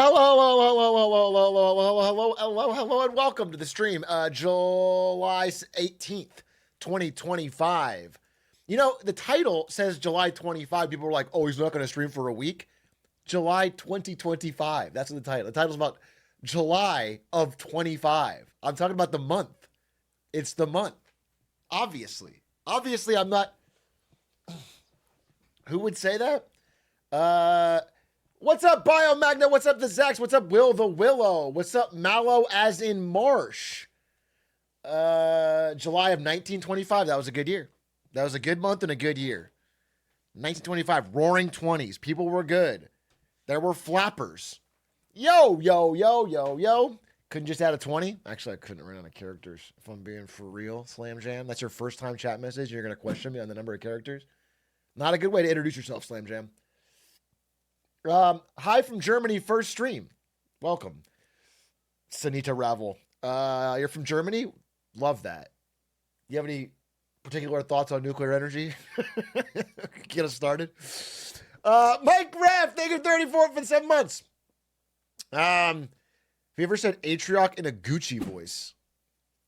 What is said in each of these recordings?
hello, and welcome to the stream. July 18th, 2025. You know, the title says July 25. People were like, oh, he's not going to stream for a week. July 2025. That's what the title. The title's about July of 25. I'm talking about the month. It's the month. Obviously, I'm not. Who would say that? What's up, Biomagna? What's up, the Zax? What's up, Will the Willow? What's up, Mallow as in Marsh? July of 1925. That was a good year. That was a good month and a good year. 1925, roaring 20s. People were good. There were flappers. Yo. Couldn't just add a 20? Actually, I couldn't run out of characters. If I'm being for real, Slam Jam. That's your first time chat message. You're going to question me on the number of characters. Not a good way to introduce yourself, Slam Jam. Hi from Germany, first stream. Welcome. Sanita Ravel. You're from Germany? Love that. You have any particular thoughts on nuclear energy? Get us started. Mike Raff, thank you 34 for 7 months. Have you ever said Atrioc in a Gucci voice?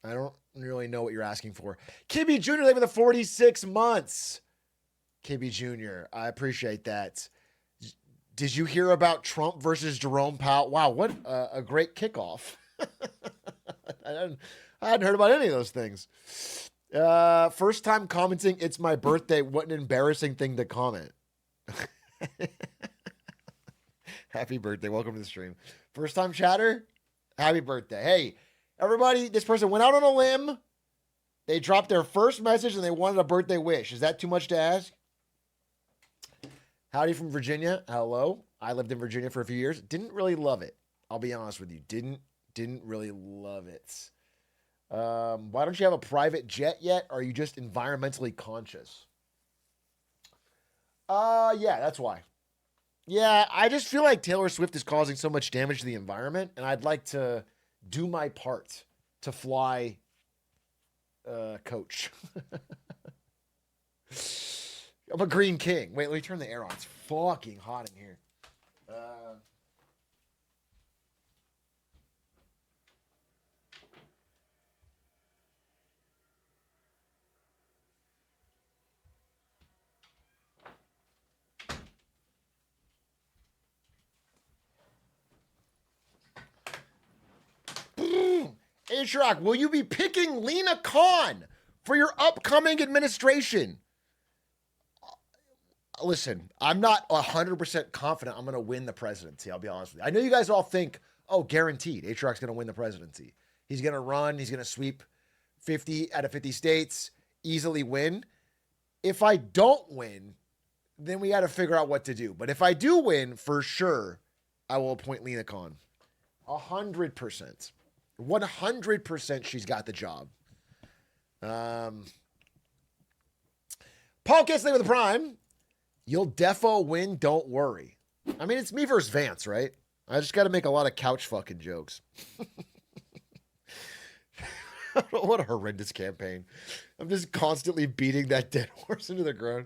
I don't really know what you're asking for. KB Jr. living the 46 months. KB Jr., I appreciate that. Did you hear about Trump versus Jerome Powell? Wow, what a great kickoff. I hadn't heard about any of those things. First time commenting, it's my birthday. What an embarrassing thing to comment. Happy birthday. Welcome to the stream. First time chatter? Happy birthday. Hey, everybody, this person went out on a limb. They dropped their first message and they wanted a birthday wish. Is that too much to ask? Howdy from Virginia. Hello. I lived in Virginia for a few years. Didn't really love it. I'll be honest with you. Didn't really love it. Why don't you have a private jet yet? Or are you just environmentally conscious? Yeah, that's why. Yeah, I just feel like Taylor Swift is causing so much damage to the environment, and I'd like to do my part to fly coach. I'm a green king. Wait, let me turn the air on. It's fucking hot in here. Atrioc, will you be picking Lena Khan for your upcoming administration? Listen, I'm not 100% confident I'm going to win the presidency. I'll be honest with you. I know you guys all think, oh, guaranteed, Atrioc's going to win the presidency. He's going to run. He's going to sweep 50 out of 50 states, easily win. If I don't win, then we got to figure out what to do. But if I do win, for sure, I will appoint Lena Khan. 100%. 100% she's got the job. Paul Kessler with the Prime. You'll defo win, don't worry. I mean, it's me versus Vance, right? I just got to make a lot of couch fucking jokes. What a horrendous campaign. I'm just constantly beating that dead horse into the ground.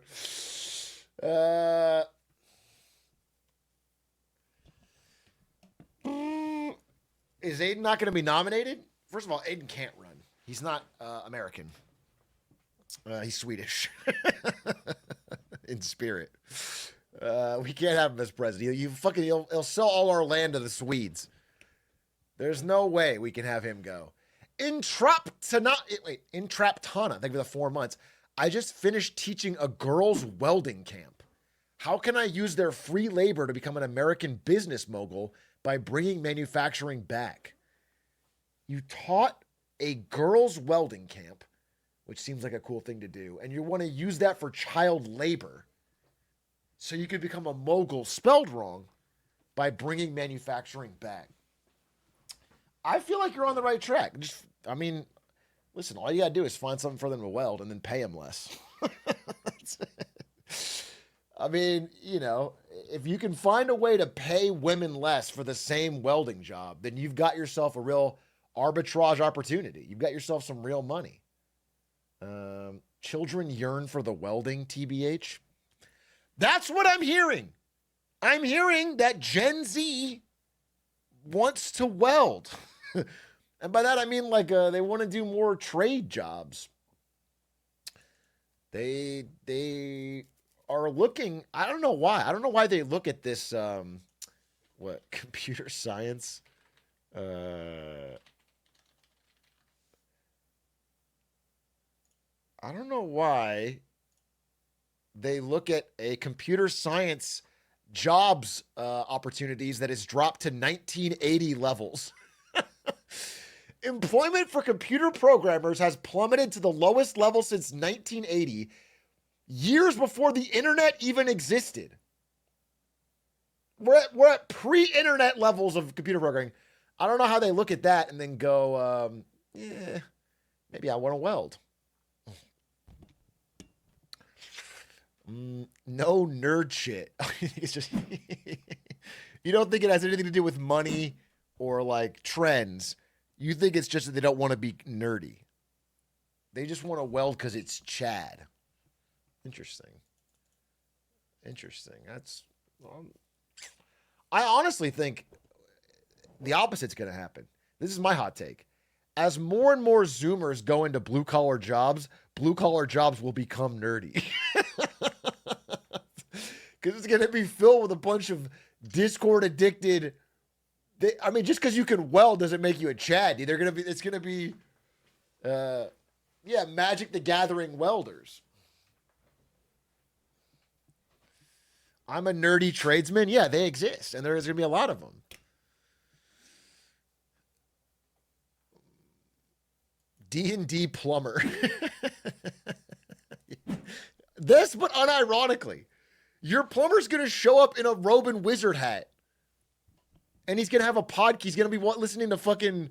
Is Aiden not going to be nominated? First of all, Aiden can't run. He's not American. He's Swedish. In spirit. We can't have him as president. He'll sell all our land to the Swedes. There's no way we can have him go. Intraptana, thank you for the 4 months. I just finished teaching a girls' welding camp. How can I use their free labor to become an American business mogul by bringing manufacturing back? You taught a girls' welding camp, which seems like a cool thing to do, and you want to use that for child labor so you could become a mogul spelled wrong by bringing manufacturing back. I feel like you're on the right track. Listen, all you got to do is find something for them to weld and then pay them less. I mean, you know, if you can find a way to pay women less for the same welding job, then you've got yourself a real arbitrage opportunity. You've got yourself some real money. Children yearn for the welding, TBH. That's what I'm hearing. I'm hearing that Gen Z wants to weld. And by that I mean like they want to do more trade jobs. They are looking. I don't know why. I don't know why they look at this. What computer science? I don't know why they look at a computer science jobs opportunities that has dropped to 1980 levels. Employment for computer programmers has plummeted to the lowest level since 1980, years before the internet even existed. We're at pre-internet levels of computer programming. I don't know how they look at that and then go, yeah, maybe I want to weld. No nerd shit. It's just you don't think it has anything to do with money or like trends. You think it's just that they don't want to be nerdy. They just want to weld because it's Chad. Interesting. That's. I honestly think the opposite's going to happen. This is my hot take. As more and more Zoomers go into blue-collar jobs will become nerdy. Because it's going to be filled with a bunch of Discord-addicted... just because you can weld doesn't make you a Chad. It's going to be, Magic the Gathering welders. I'm a nerdy tradesman. Yeah, they exist, and there's going to be a lot of them. D&D plumber. This, but unironically, your plumber's going to show up in a robe and wizard hat. And he's going to have a podcast. He's going to be listening to fucking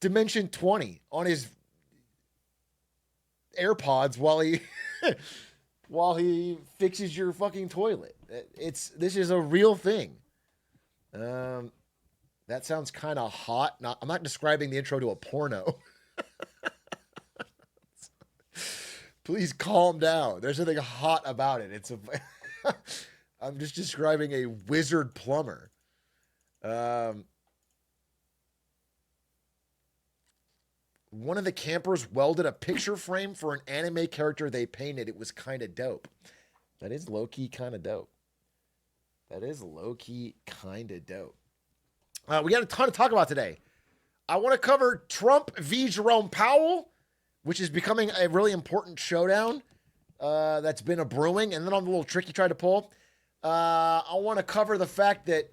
Dimension 20 on his AirPods while he fixes your fucking toilet. This is a real thing. That sounds kind of hot. I'm not describing the intro to a porno. Please calm down. There's nothing hot about it. I'm just describing a wizard plumber. One of the campers welded a picture frame for an anime character they painted. It was kind of dope. That is low-key kind of dope. We got a ton to talk about today. I want to cover Trump v. Jerome Powell, which is becoming a really important showdown that's been a brewing. And then on the little trick he tried to pull, I want to cover the fact that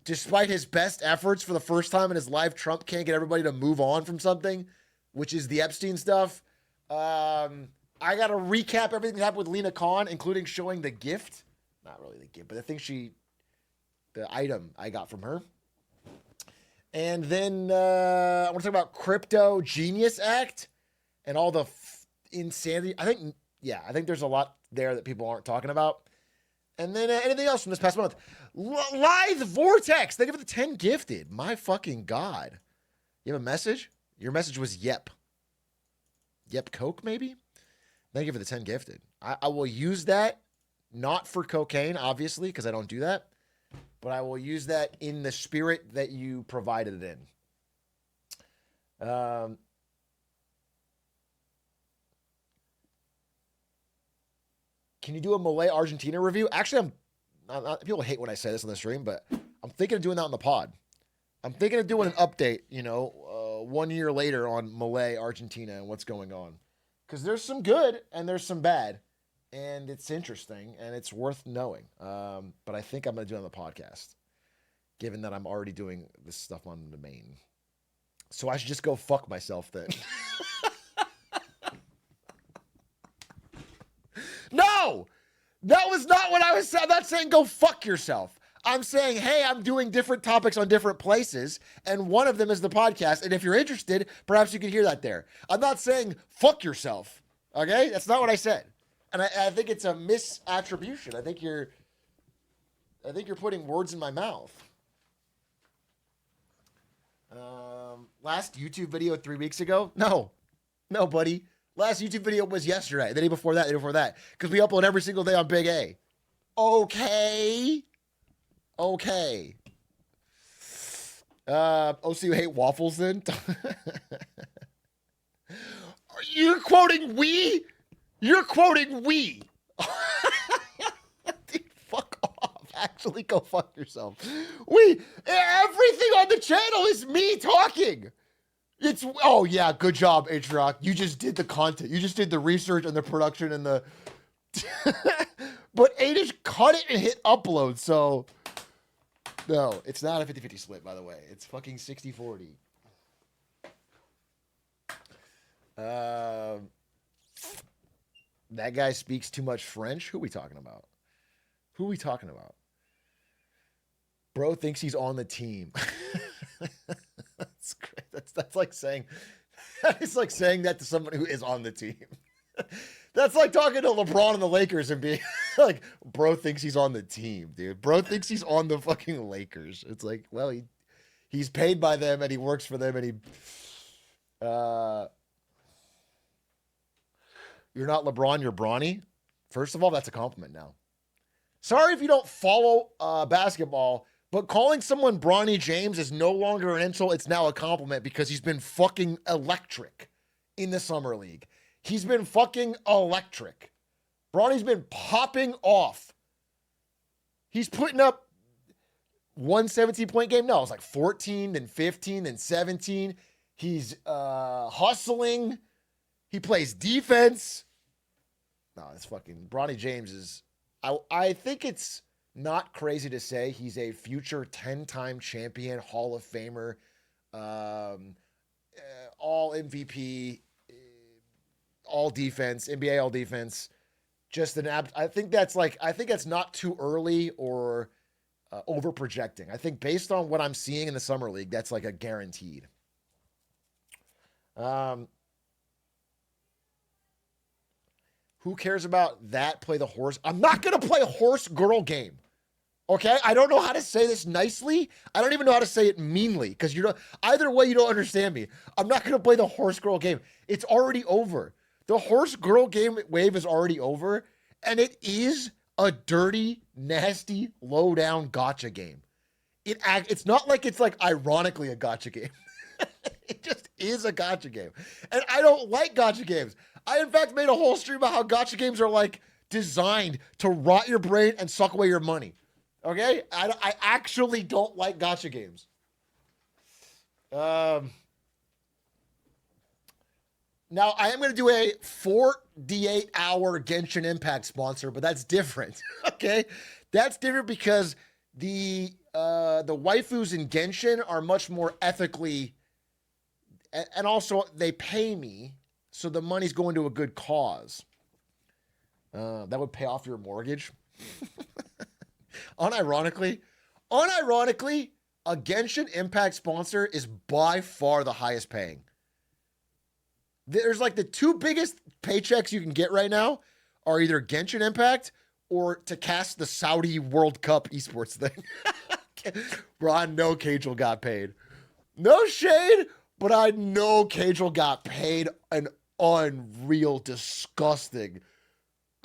despite his best efforts for the first time in his life, Trump can't get everybody to move on from something, which is the Epstein stuff. I got to recap everything that happened with Lena Khan, including showing the gift. Not really the gift, but the item I got from her. And then I want to talk about Crypto Genius Act and all the insanity. I think there's a lot there that people aren't talking about. And then anything else from this past month. Lithe Vortex. Thank you for the 10 gifted. My fucking God. You have a message? Your message was yep. Yep Coke, maybe? Thank you for the 10 gifted. I will use that, not for cocaine, obviously, because I don't do that. But I will use that in the spirit that you provided it in. Can you do a Malay Argentina review? Actually, people hate when I say this on the stream, but I'm thinking of doing that on the pod. I'm thinking of doing an update, 1 year later on Malay Argentina and what's going on. Because there's some good and there's some bad. And it's interesting and it's worth knowing. But I think I'm going to do it on the podcast, given that I'm already doing this stuff on the main. So I should just go fuck myself then. No! That was not what I was saying. I'm not saying go fuck yourself. I'm saying, hey, I'm doing different topics on different places, and one of them is the podcast. And if you're interested, perhaps you can hear that there. I'm not saying fuck yourself. Okay? That's not what I said. And I think it's a misattribution. I think you're putting words in my mouth. Last YouTube video 3 weeks ago? No, buddy. Last YouTube video was yesterday. The day before that. Because we upload every single day on Big A. Okay. so you hate waffles then? You're quoting we? You're quoting we. Dude, fuck off. Actually, go fuck yourself. Everything on the channel is me talking. Oh yeah, good job, Atrioc. You just did the content. You just did the research and the production and the... But Adish cut it and hit upload, so... No, it's not a 50-50 split, by the way. It's fucking 60-40. That guy speaks too much French? Who are we talking about? Who are we talking about? Bro thinks he's on the team. That's great. That's like saying... It's like saying that to someone who is on the team. That's like talking to LeBron and the Lakers and being like, bro thinks he's on the team, dude. Bro thinks he's on the fucking Lakers. It's like, well, he's paid by them and he works for them and he... You're not LeBron, you're Bronny. First of all, that's a compliment now. Sorry if you don't follow basketball, but calling someone Bronny James is no longer an insult. It's now a compliment because he's been fucking electric in the summer league. He's been fucking electric. Bronny's been popping off. He's putting up 117-point game. No, it's like 14, then 15, then 17. He's hustling. He plays defense. No, it's fucking... Bronny James is... I think it's not crazy to say he's a future 10-time champion, Hall of Famer, all MVP, all defense, NBA all defense. Just I think that's not too early or over projecting. I think based on what I'm seeing in the summer league, that's like a guaranteed. Who cares about that? Play the horse. I'm not going to play a horse girl game. Okay? I don't know how to say this nicely. I don't even know how to say it meanly because either way, you don't understand me. I'm not going to play the horse girl game. It's already over. The horse girl game wave is already over, and it is a dirty, nasty, low-down gotcha game. It's not like it's like ironically a gotcha game. It just is a gotcha game. And I don't like gotcha games. I, in fact, made a whole stream about how gotcha games are like designed to rot your brain and suck away your money. Okay? I actually don't like gotcha games. Now, I am going to do a 48-hour Genshin Impact sponsor, but that's different, okay? That's different because the waifus in Genshin are much more ethically, and also they pay me, so the money's going to a good cause. That would pay off your mortgage. Unironically, a Genshin Impact sponsor is by far the highest paying. There's like the two biggest paychecks you can get right now are either Genshin Impact or to cast the Saudi World Cup esports thing. Bro, I know Cagel got paid. No shade, but I know Cagel got paid an unreal, disgusting,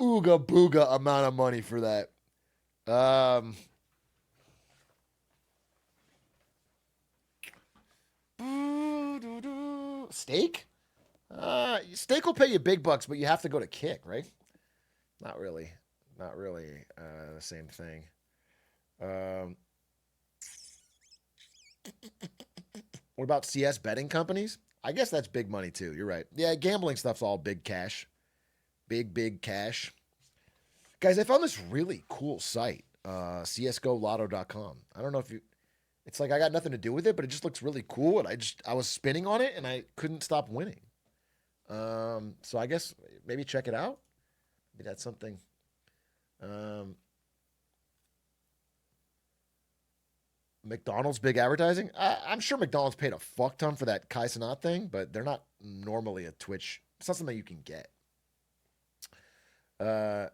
ooga booga amount of money for that. Steak? Steak will pay you big bucks, but you have to go to Kick, right? Not really the same thing. What about CS betting companies? I guess that's big money too. You're right. Yeah, gambling stuff's all big cash. Big cash. Guys, I found this really cool site, csgolotto.com. I don't know if you... It's like I got nothing to do with it, but it just looks really cool, and I was spinning on it, and I couldn't stop winning. So I guess maybe check it out. Maybe that's something. McDonald's big advertising. I'm sure McDonald's paid a fuck ton for that Kai Cenat thing, but they're not normally a Twitch. It's not something you can get. Are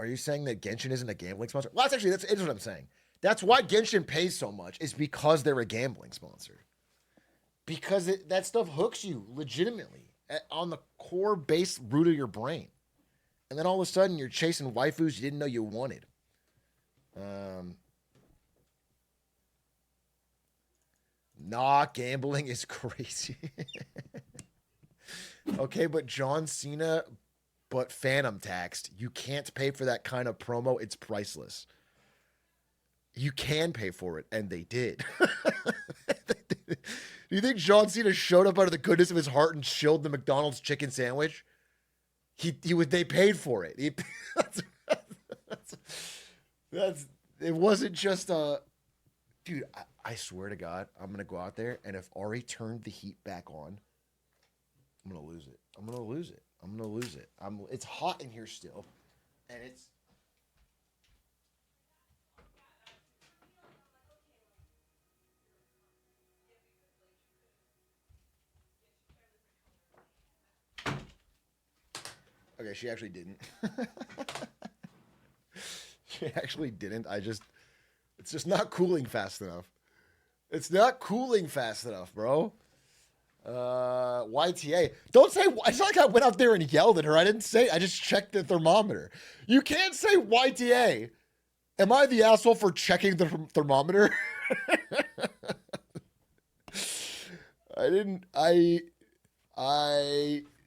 you saying that Genshin isn't a gambling sponsor? Well, that's what I'm saying. That's why Genshin pays so much, is because they're a gambling sponsor. Because that stuff hooks you legitimately on the core base root of your brain. And then all of a sudden you're chasing waifus you didn't know you wanted. Nah, gambling is crazy. Okay, but John Cena, but Phantom taxed. You can't pay for that kind of promo. It's priceless. You can pay for it, and they did. Do you think John Cena showed up out of the goodness of his heart and chilled the McDonald's chicken sandwich? They paid for it. That's it wasn't just a dude. I swear to God, I'm gonna go out there, and if Ari turned the heat back on, I'm gonna lose it. I'm gonna lose it. I'm gonna lose it. It's hot in here still, and it's. Okay, she actually didn't. She actually didn't. It's just not cooling fast enough. It's not cooling fast enough, bro. YTA. Don't say, it's not like I went out there and yelled at her. I didn't say, I just checked the thermometer. You can't say YTA. Am I the asshole for checking the thermometer?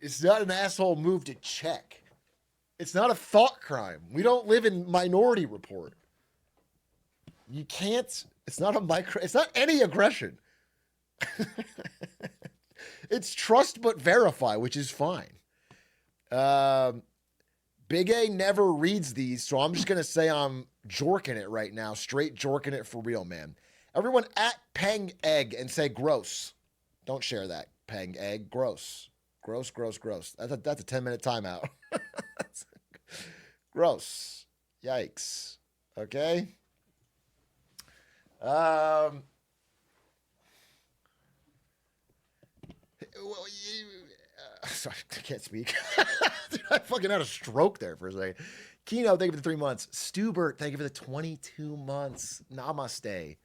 It's not an asshole move to check. It's not a thought crime. We don't live in Minority Report. You can't, it's not any aggression. It's trust but verify, which is fine. Big A never reads these, so I'm just going to say I'm jorking it right now. Straight jorking it for real, man. Everyone at Peng Egg and say gross. Don't share that. Peng Egg, gross. Gross, gross, gross. That's a 10-minute timeout. Gross. Yikes. Okay. Sorry, I can't speak. I fucking had a stroke there for a second. Kino, thank you for the 3 months. Stubert, thank you for the 22 months. Namaste.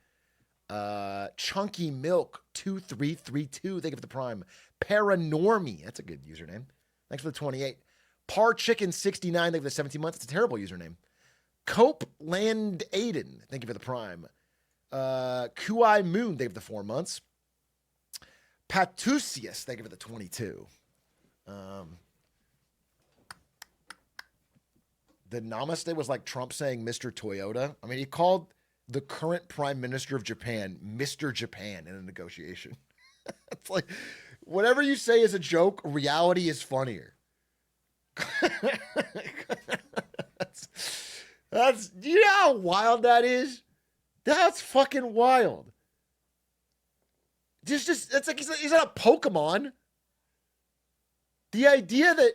Chunky Milk 2332, thank you for the prime. Paranormy, that's a good username. Thanks for the 28. Par Chicken 69, thank you for the 17 months. It's a terrible username. Cope Land Aiden, thank you for the prime. Kuai Moon, thank you for the 4 months. Patusius, thank you for the 22. The namaste was like Trump saying Mr. Toyota. I mean, he called the current prime minister of Japan Mr. Japan in a negotiation. It's like, whatever you say is a joke, reality is funnier. That's, do you know how wild that is? That's fucking wild. Just it's like he's not a Pokemon. The idea that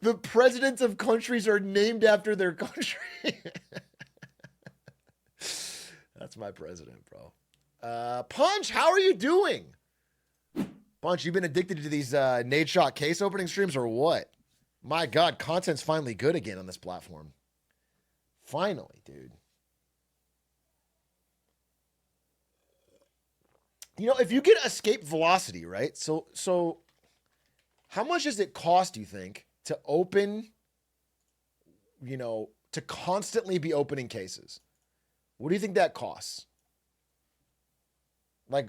the presidents of countries are named after their country. That's my president, bro. Punch, how are you doing? Punch, you've been addicted to these Nate Shot case opening streams or what? My God, content's finally good again on this platform. Finally, dude. You know, if you get escape velocity, right? So how much does it cost, do you think, to open, you know, to constantly be opening cases? What do you think that costs? Like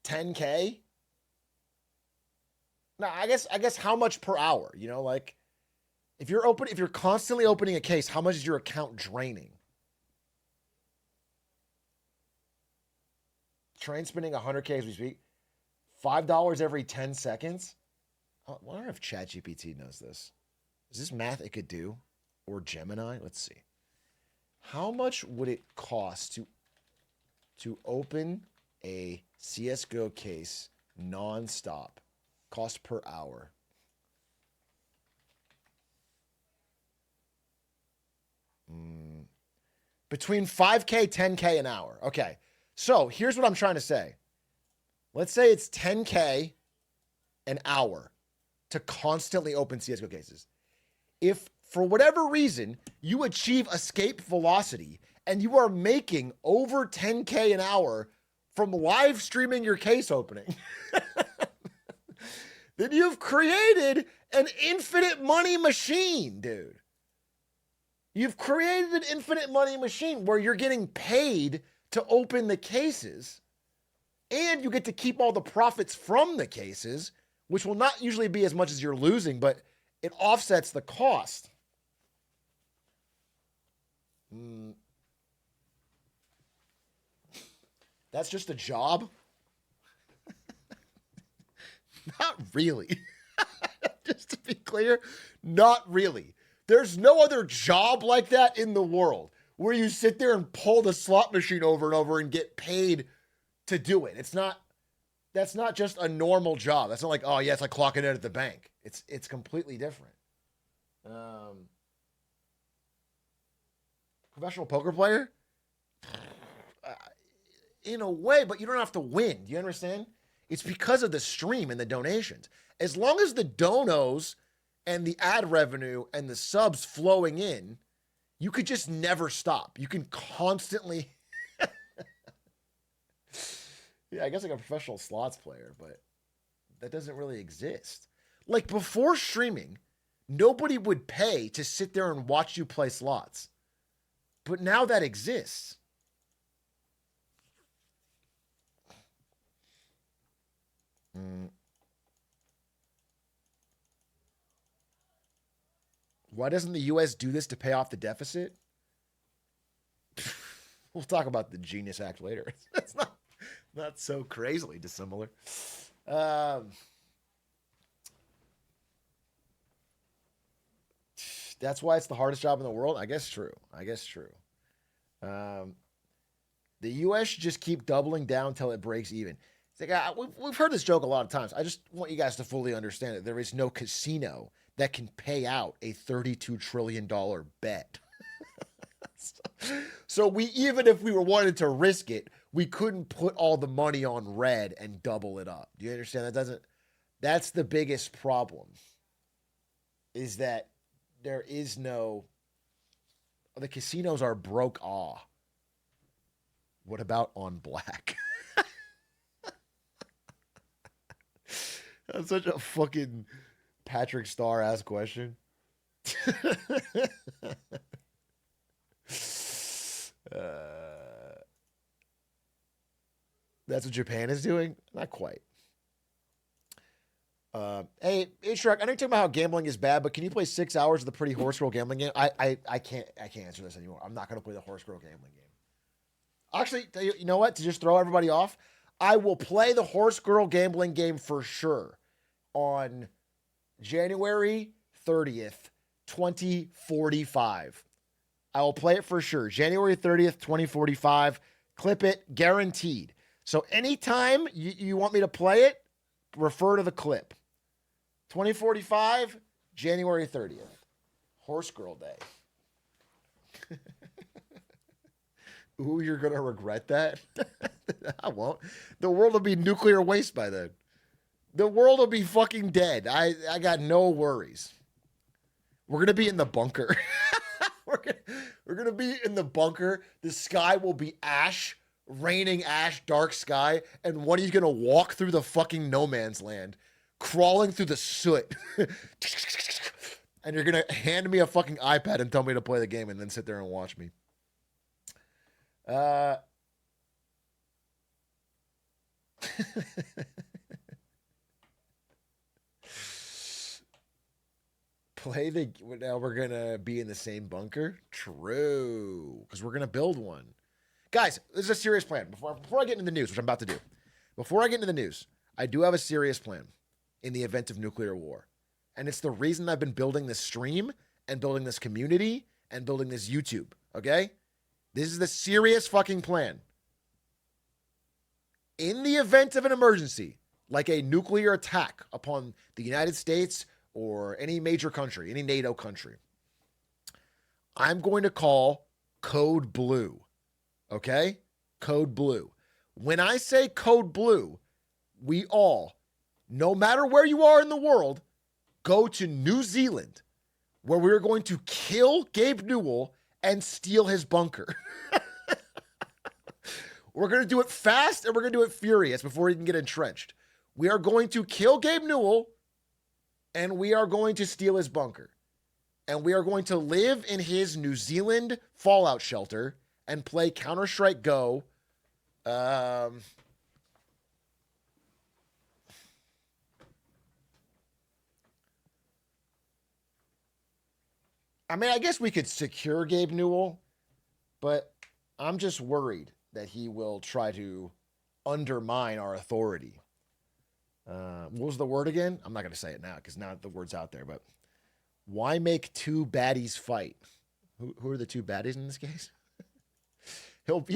10K? No, I guess how much per hour, you know, like if you're constantly opening a case, how much is your account draining? Train spinning 100K as we speak. $5 every 10 seconds. I wonder if ChatGPT knows this. Is this math it could do? Or Gemini? Let's see. How much would it cost to open a CSGO case nonstop? Cost per hour. Between 5K, 10K an hour. Okay. So here's what I'm trying to say. Let's say it's 10K an hour to constantly open CSGO cases. If for whatever reason you achieve escape velocity and you are making over 10K an hour from live streaming your case opening, then you've created an infinite money machine, dude. You've created an infinite money machine where you're getting paid to open the cases, and you get to keep all the profits from the cases, which will not usually be as much as you're losing, but it offsets the cost. That's just a job? Not really. Just to be clear, not really. There's no other job like that in the world where you sit there and pull the slot machine over and over and get paid to do it. That's not just a normal job. That's not like, oh yeah, it's like clocking in at the bank. It's completely different. Professional poker player? In a way, but you don't have to win. Do you understand? It's because of the stream and the donations. As long as the donos and the ad revenue and the subs flowing in, you could just never stop. You can constantly. Yeah, I guess like a professional slots player, but that doesn't really exist. Like before streaming, nobody would pay to sit there and watch you play slots. But now that exists. Why doesn't the U.S. do this to pay off the deficit? We'll talk about the Genius Act later. It's not so crazily dissimilar. That's why it's the hardest job in the world. I guess true. The U.S. should just keep doubling down until it breaks even. It's like, we've heard this joke a lot of times. I just want you guys to fully understand that there is no casino that can pay out a $32 trillion bet. So even if we were wanted to risk it, we couldn't put all the money on red and double it up. Do you understand? That's the biggest problem, is that there is the casinos are broke. What about on black? That's such a fucking Patrick Star-ass question. That's what Japan is doing? Not quite. Hey, Atrioc, I know you're talking about how gambling is bad, but can you play 6 hours of the Pretty Horse Girl gambling game? I can't answer this anymore. I'm not going to play the Horse Girl gambling game. Actually, you know what? To just throw everybody off, I will play the Horse Girl gambling game for sure on January 30th, 2045. I will play it for sure. January 30th, 2045. Clip it, guaranteed. So anytime you want me to play it, refer to the clip. 2045, January 30th. Horse Girl Day. Ooh, you're going to regret that? I won't. The world will be nuclear waste by then. The world will be fucking dead. I got no worries. We're going to be in the bunker. We're going to be in the bunker. The sky will be ash, raining ash, dark sky. And one of you's going to walk through the fucking no man's land, crawling through the soot. And you're going to hand me a fucking iPad and tell me to play the game and then sit there and watch me. Now we're gonna be in the same bunker. True, because we're gonna build one. Guys, this is a serious plan. Before I get into the news, which I'm about to do, before I get into the news, I do have a serious plan in the event of nuclear war, and it's the reason I've been building this stream and building this community and building this YouTube. Okay, this is the serious fucking plan. In the event of an emergency, like a nuclear attack upon the United States or any major country, any NATO country, I'm going to call Code Blue. Okay? Code Blue. When I say Code Blue, we all, no matter where you are in the world, go to New Zealand, where we're going to kill Gabe Newell and steal his bunker. We're going to do it fast and we're going to do it furious before he can get entrenched. We are going to kill Gabe Newell and we are going to steal his bunker. And we are going to live in his New Zealand fallout shelter and play Counter-Strike Go Um, I mean, I guess we could secure Gabe Newell, but I'm just worried that he will try to undermine our authority. What was the word again? I'm not going to say it now because now the word's out there, but why make two baddies fight? Who are the two baddies in this case? He'll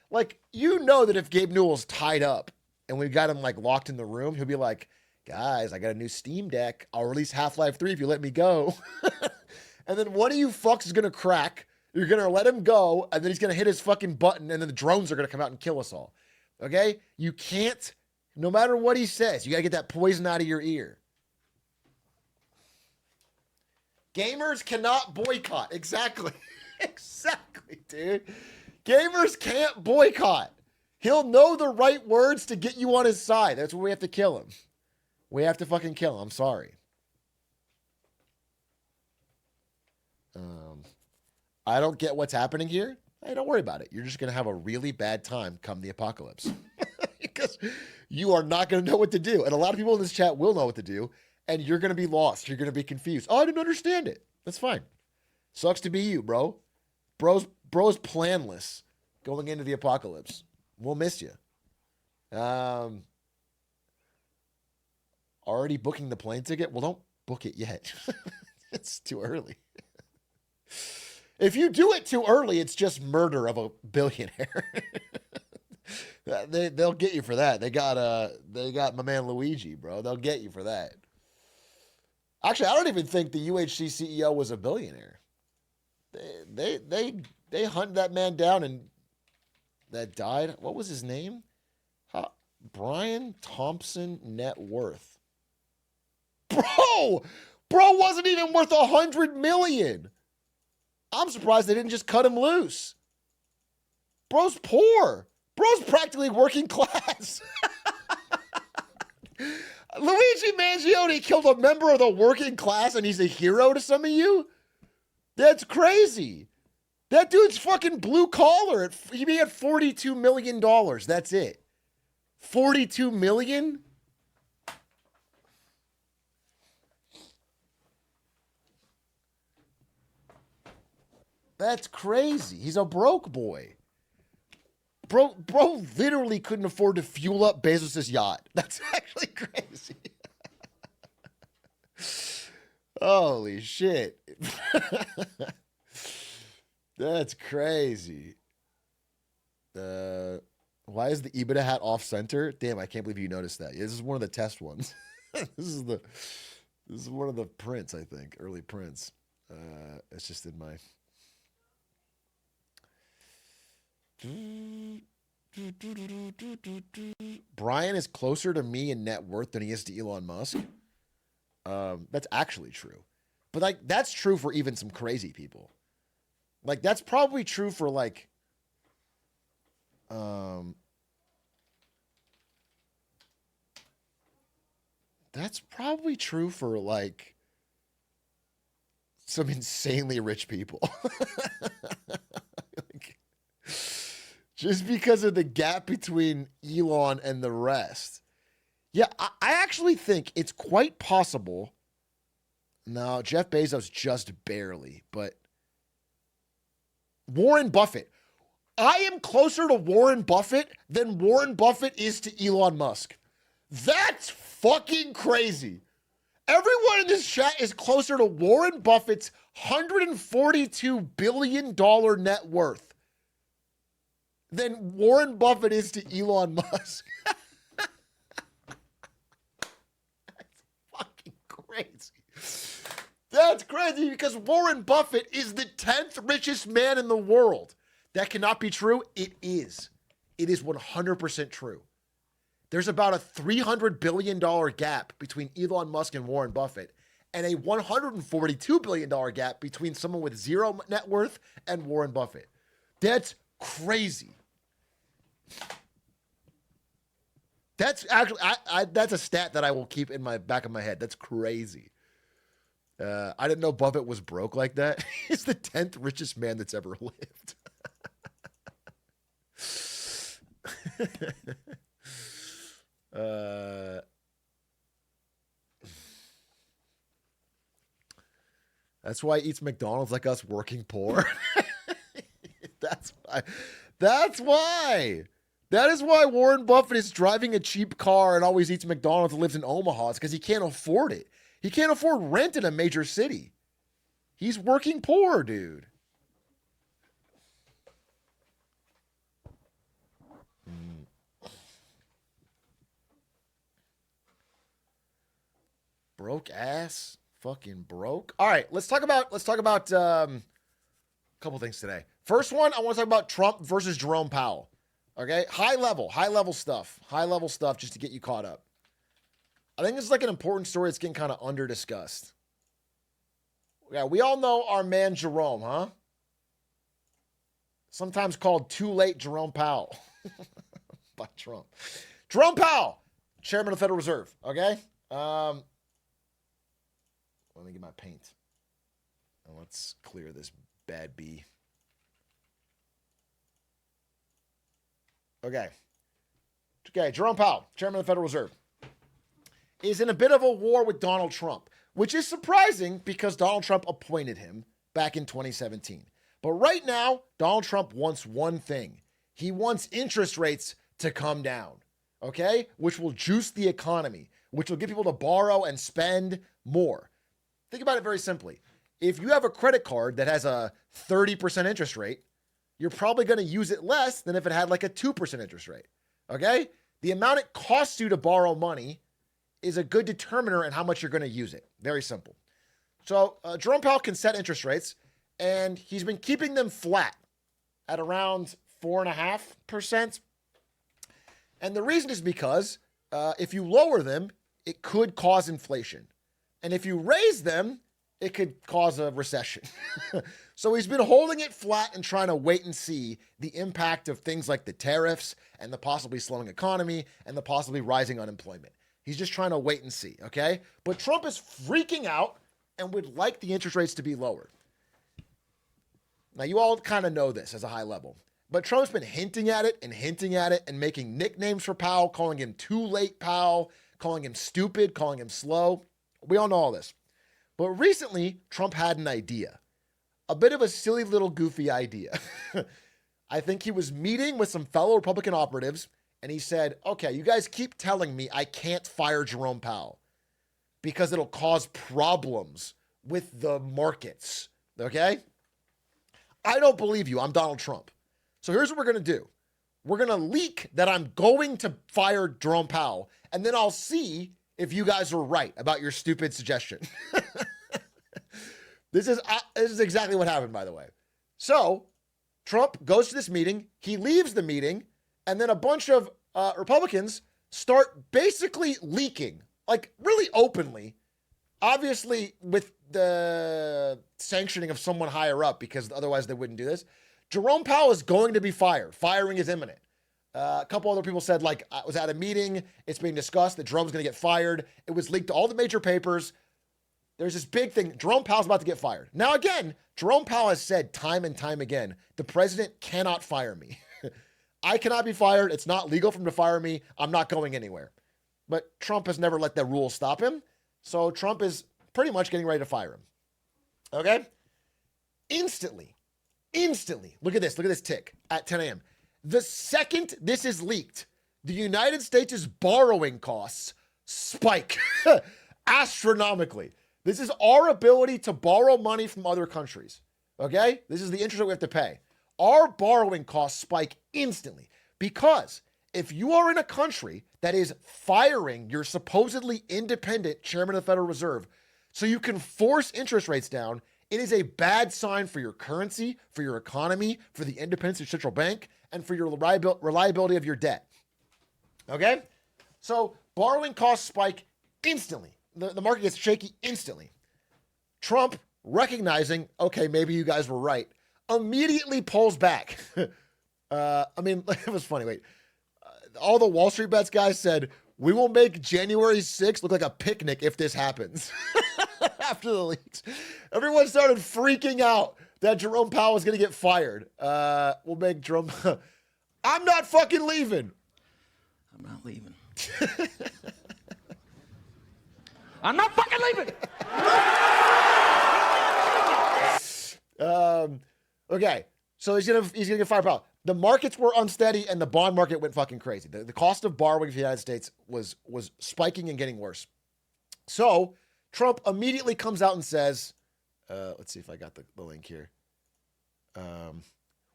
like, you know that if Gabe Newell's tied up and we got him like locked in the room, he'll be like, guys, I got a new Steam Deck. I'll release Half-Life 3 if you let me go. And then one of you fucks is going to crack. You're going to let him go, and then he's going to hit his fucking button, and then the drones are going to come out and kill us all. Okay? You can't, no matter what he says, you got to get that poison out of your ear. Gamers cannot boycott. Exactly. Exactly, dude. Gamers can't boycott. He'll know the right words to get you on his side. That's why we have to kill him. We have to fucking kill him. I'm sorry. I don't get what's happening here. Hey, don't worry about it. You're just going to have a really bad time come the apocalypse. Because you are not going to know what to do. And a lot of people in this chat will know what to do. And you're going to be lost. You're going to be confused. Oh, I didn't understand it. That's fine. Sucks to be you, bro. Bro's planless going into the apocalypse. We'll miss you. Already booking the plane ticket? Well, don't book it yet. It's too early. If you do it too early, it's just murder of a billionaire. They'll get you for that. They got my man Luigi, bro. They'll get you for that. Actually, I don't even think the UHC CEO was a billionaire. They hunted that man down and that died. What was his name? Brian Thompson net worth. Bro wasn't even worth $100 million. I'm surprised they didn't just cut him loose. Bro's poor. Bro's practically working class. Luigi Mangione killed a member of the working class and he's a hero to some of you? That's crazy. That dude's fucking blue collar. He had $42 million. That's it. $42 million? That's crazy. He's a broke boy. Bro literally couldn't afford to fuel up Bezos' yacht. That's actually crazy. Holy shit. That's crazy. Why is the EBITDA hat off center? Damn, I can't believe you noticed that. This is one of the test ones. This is one of the prints, I think, early prints. It's just in my. Brian is closer to me in net worth than he is to Elon Musk. That's actually true. But like that's true for even some crazy people. Like that's probably true for like that's probably true for like some insanely rich people. Like, just because of the gap between Elon and the rest. Yeah, I actually think it's quite possible. No, Jeff Bezos just barely, but Warren Buffett. I am closer to Warren Buffett than Warren Buffett is to Elon Musk. That's fucking crazy. Everyone in this chat is closer to Warren Buffett's $142 billion net worth than Warren Buffett is to Elon Musk. That's fucking crazy. That's crazy because Warren Buffett is the 10th richest man in the world. That cannot be true. It is. It is 100% true. There's about a $300 billion gap between Elon Musk and Warren Buffett and a $142 billion gap between someone with zero net worth and Warren Buffett. That's crazy. That's actually, that's a stat that I will keep in my back of my head. That's crazy. I didn't know Buffett was broke like that. He's the 10th richest man that's ever lived. That's why he eats McDonald's like us working poor. That's why. That's why. That is why Warren Buffett is driving a cheap car and always eats McDonald's and lives in Omaha. It's because he can't afford it. He can't afford rent in a major city. He's working poor, dude. Broke ass, fucking broke. All right, let's talk about a couple things today. First one, I want to talk about Trump versus Jerome Powell. Okay, high level stuff, just to get you caught up. I think this is like an important story that's getting kind of under discussed. Yeah, we all know our man Jerome, huh? Sometimes called too late Jerome Powell by Trump. Jerome Powell, chairman of the Federal Reserve. Okay. Let me get my paint. And let's clear this bad bee. Okay. Jerome Powell, chairman of the Federal Reserve, is in a bit of a war with Donald Trump, which is surprising because Donald Trump appointed him back in 2017. But right now, Donald Trump wants one thing. He wants interest rates to come down, okay? Which will juice the economy, which will get people to borrow and spend more. Think about it very simply. If you have a credit card that has a 30% interest rate, you're probably going to use it less than if it had like a 2% interest rate, okay? The amount it costs you to borrow money is a good determiner in how much you're going to use it. Very simple. So Jerome Powell can set interest rates, and he's been keeping them flat at around 4.5%. And the reason is because if you lower them, it could cause inflation. And if you raise them, it could cause a recession. So he's been holding it flat and trying to wait and see the impact of things like the tariffs and the possibly slowing economy and the possibly rising unemployment. He's just trying to wait and see, okay? But Trump is freaking out and would like the interest rates to be lowered. Now, you all kind of know this as a high level, but Trump's been hinting at it and making nicknames for Powell, calling him too late Powell, calling him stupid, calling him slow. We all know all this. But recently, Trump had an idea, a bit of a silly little goofy idea. I think he was meeting with some fellow Republican operatives, and he said, okay, you guys keep telling me I can't fire Jerome Powell because it'll cause problems with the markets, okay? I don't believe you. I'm Donald Trump. So here's what we're going to do. We're going to leak that I'm going to fire Jerome Powell, and then I'll see if you guys were right about your stupid suggestion. This is exactly what happened, by the way. So Trump goes to this meeting. He leaves the meeting, and then a bunch of Republicans start basically leaking, like really openly, obviously with the sanctioning of someone higher up, because otherwise they wouldn't do this. Jerome Powell is going to be fired. Firing is imminent. A couple other people said, like, I was at a meeting. It's being discussed that Jerome's going to get fired. It was leaked to all the major papers. There's this big thing. Jerome Powell's about to get fired. Now, again, Jerome Powell has said time and time again, the president cannot fire me. I cannot be fired. It's not legal for him to fire me. I'm not going anywhere. But Trump has never let that rule stop him. So Trump is pretty much getting ready to fire him. Okay? Instantly, look at this tick at 10 a.m. The second this is leaked, the United States' borrowing costs spike astronomically. This is our ability to borrow money from other countries, okay? This is the interest that we have to pay. Our borrowing costs spike instantly because if you are in a country that is firing your supposedly independent chairman of the Federal Reserve so you can force interest rates down, it is a bad sign for your currency, for your economy, for the independence of your central bank, and for your reliability of your debt. Okay? So borrowing costs spike instantly. The market gets shaky instantly. Trump, recognizing, okay, maybe you guys were right, immediately pulls back. It was funny. Wait. All the Wall Street Bets guys said, we will make January 6th look like a picnic if this happens. After the leaks. Everyone started freaking out that Jerome Powell was going to get fired. We'll make Jerome... I'm not fucking leaving. I'm not leaving. I'm not fucking leaving. Okay, so he's gonna get firepower. The markets were unsteady and the bond market went fucking crazy. The cost of borrowing for the United States was spiking and getting worse. So Trump immediately comes out and says, let's see if I got the link here.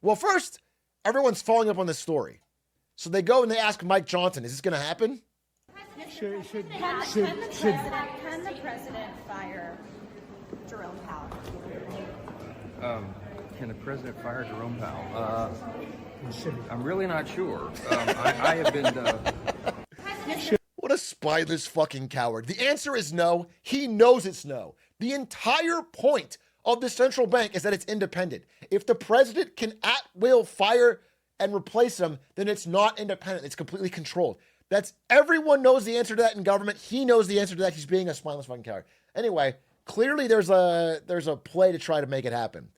Well, first, everyone's following up on this story. So they go and they ask Mike Johnson, is this going to happen? Can the president fire Jerome Powell? Can the president fire Jerome Powell? I'm really not sure. I have been... What a spineless fucking coward. The answer is no. He knows it's no. The entire point of the central bank is that it's independent. If the president can at will fire and replace him, then it's not independent. It's completely controlled. Everyone knows the answer to that in government. He knows the answer to that. He's being a spineless fucking coward. Anyway, clearly there's a play to try to make it happen.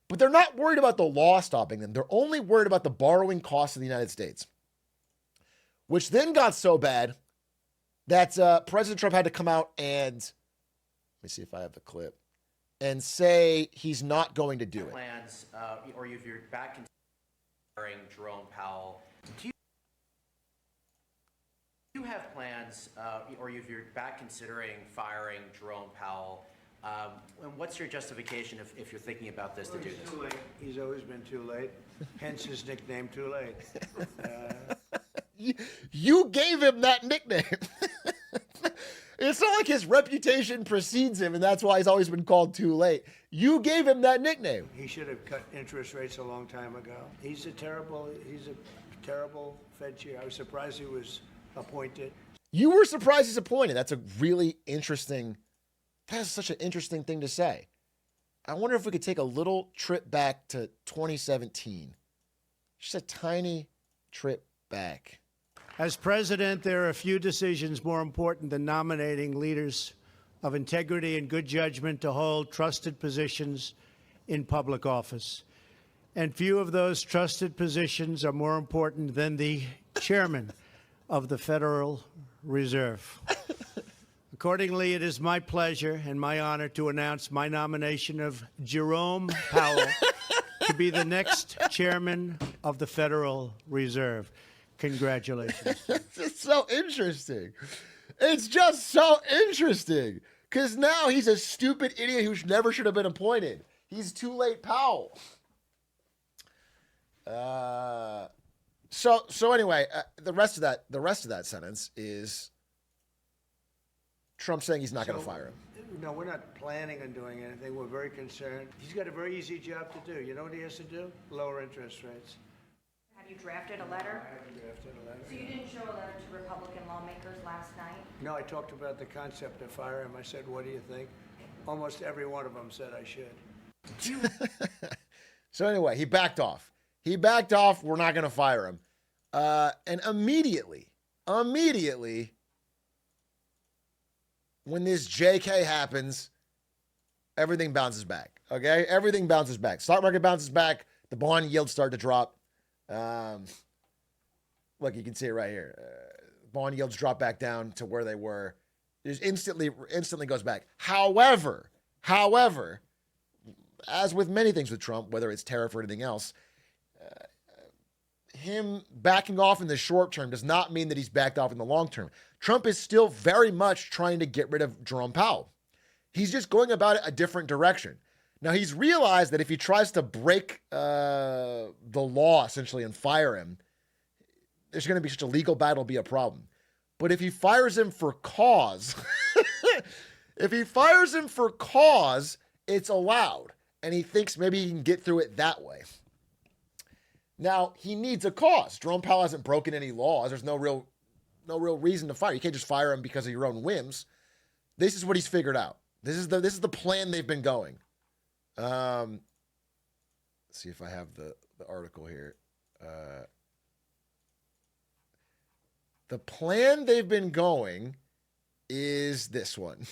But they're not worried about the law stopping them. They're only worried about the borrowing costs of the United States. Which then got so bad that President Trump had to come out and, let me see if I have the clip, and say he's not going to do it. Plans, or if you're back considering Jerome Powell, do you have plans, or if you're back considering firing Jerome Powell, and what's your justification if you're thinking about this to do this? Too late. He's always been too late, hence his nickname, Too Late. You gave him that nickname. It's not like his reputation precedes him, and that's why he's always been called Too Late. You gave him that nickname. He should have cut interest rates a long time ago. He's a terrible Fed chair. I was surprised he was appointed. You were surprised he's appointed. That's a really interesting, that is such an interesting thing to say. I wonder if we could take a little trip back to 2017. Just a tiny trip back. As president, there are a few decisions more important than nominating leaders of integrity and good judgment to hold trusted positions in public office. And few of those trusted positions are more important than the chairman of the Federal Reserve. Accordingly, it is my pleasure and my honor to announce my nomination of Jerome Powell to be the next chairman of the Federal Reserve. Congratulations. It's so interesting. It's just so interesting. Because now he's a stupid idiot who never should have been appointed. He's Too Late Powell. So anyway, the rest of that sentence is Trump saying he's not going to fire him. No, we're not planning on doing anything. We're very concerned. He's got a very easy job to do. You know what he has to do? Lower interest rates. Have you drafted a letter? I haven't drafted a letter. So you didn't show a letter to Republican lawmakers last night? No, I talked about the concept of fire him. I said, what do you think? Almost every one of them said I should. So anyway, he backed off. We're not going to fire him. And immediately, when this JK happens, everything bounces back. Okay? Everything bounces back. Stock market bounces back. The bond yields start to drop. Look, you can see it right here. Bond yields drop back down to where they were. It instantly goes back. However, as with many things with Trump, whether it's tariff or anything else, him backing off in the short term does not mean that he's backed off in the long term. Trump is still very much trying to get rid of Jerome Powell. He's just going about it a different direction. Now, he's realized that if he tries to break the law, essentially, and fire him, there's going to be such a legal battle, it'll be a problem. But if he fires him for cause, it's allowed. And he thinks maybe he can get through it that way. Now, he needs a cause. Jerome Powell hasn't broken any laws. There's no real reason to fire. You can't just fire him because of your own whims. This is what he's figured out. This is the plan they've been going. Let's see if I have the article here. The plan they've been going is this one.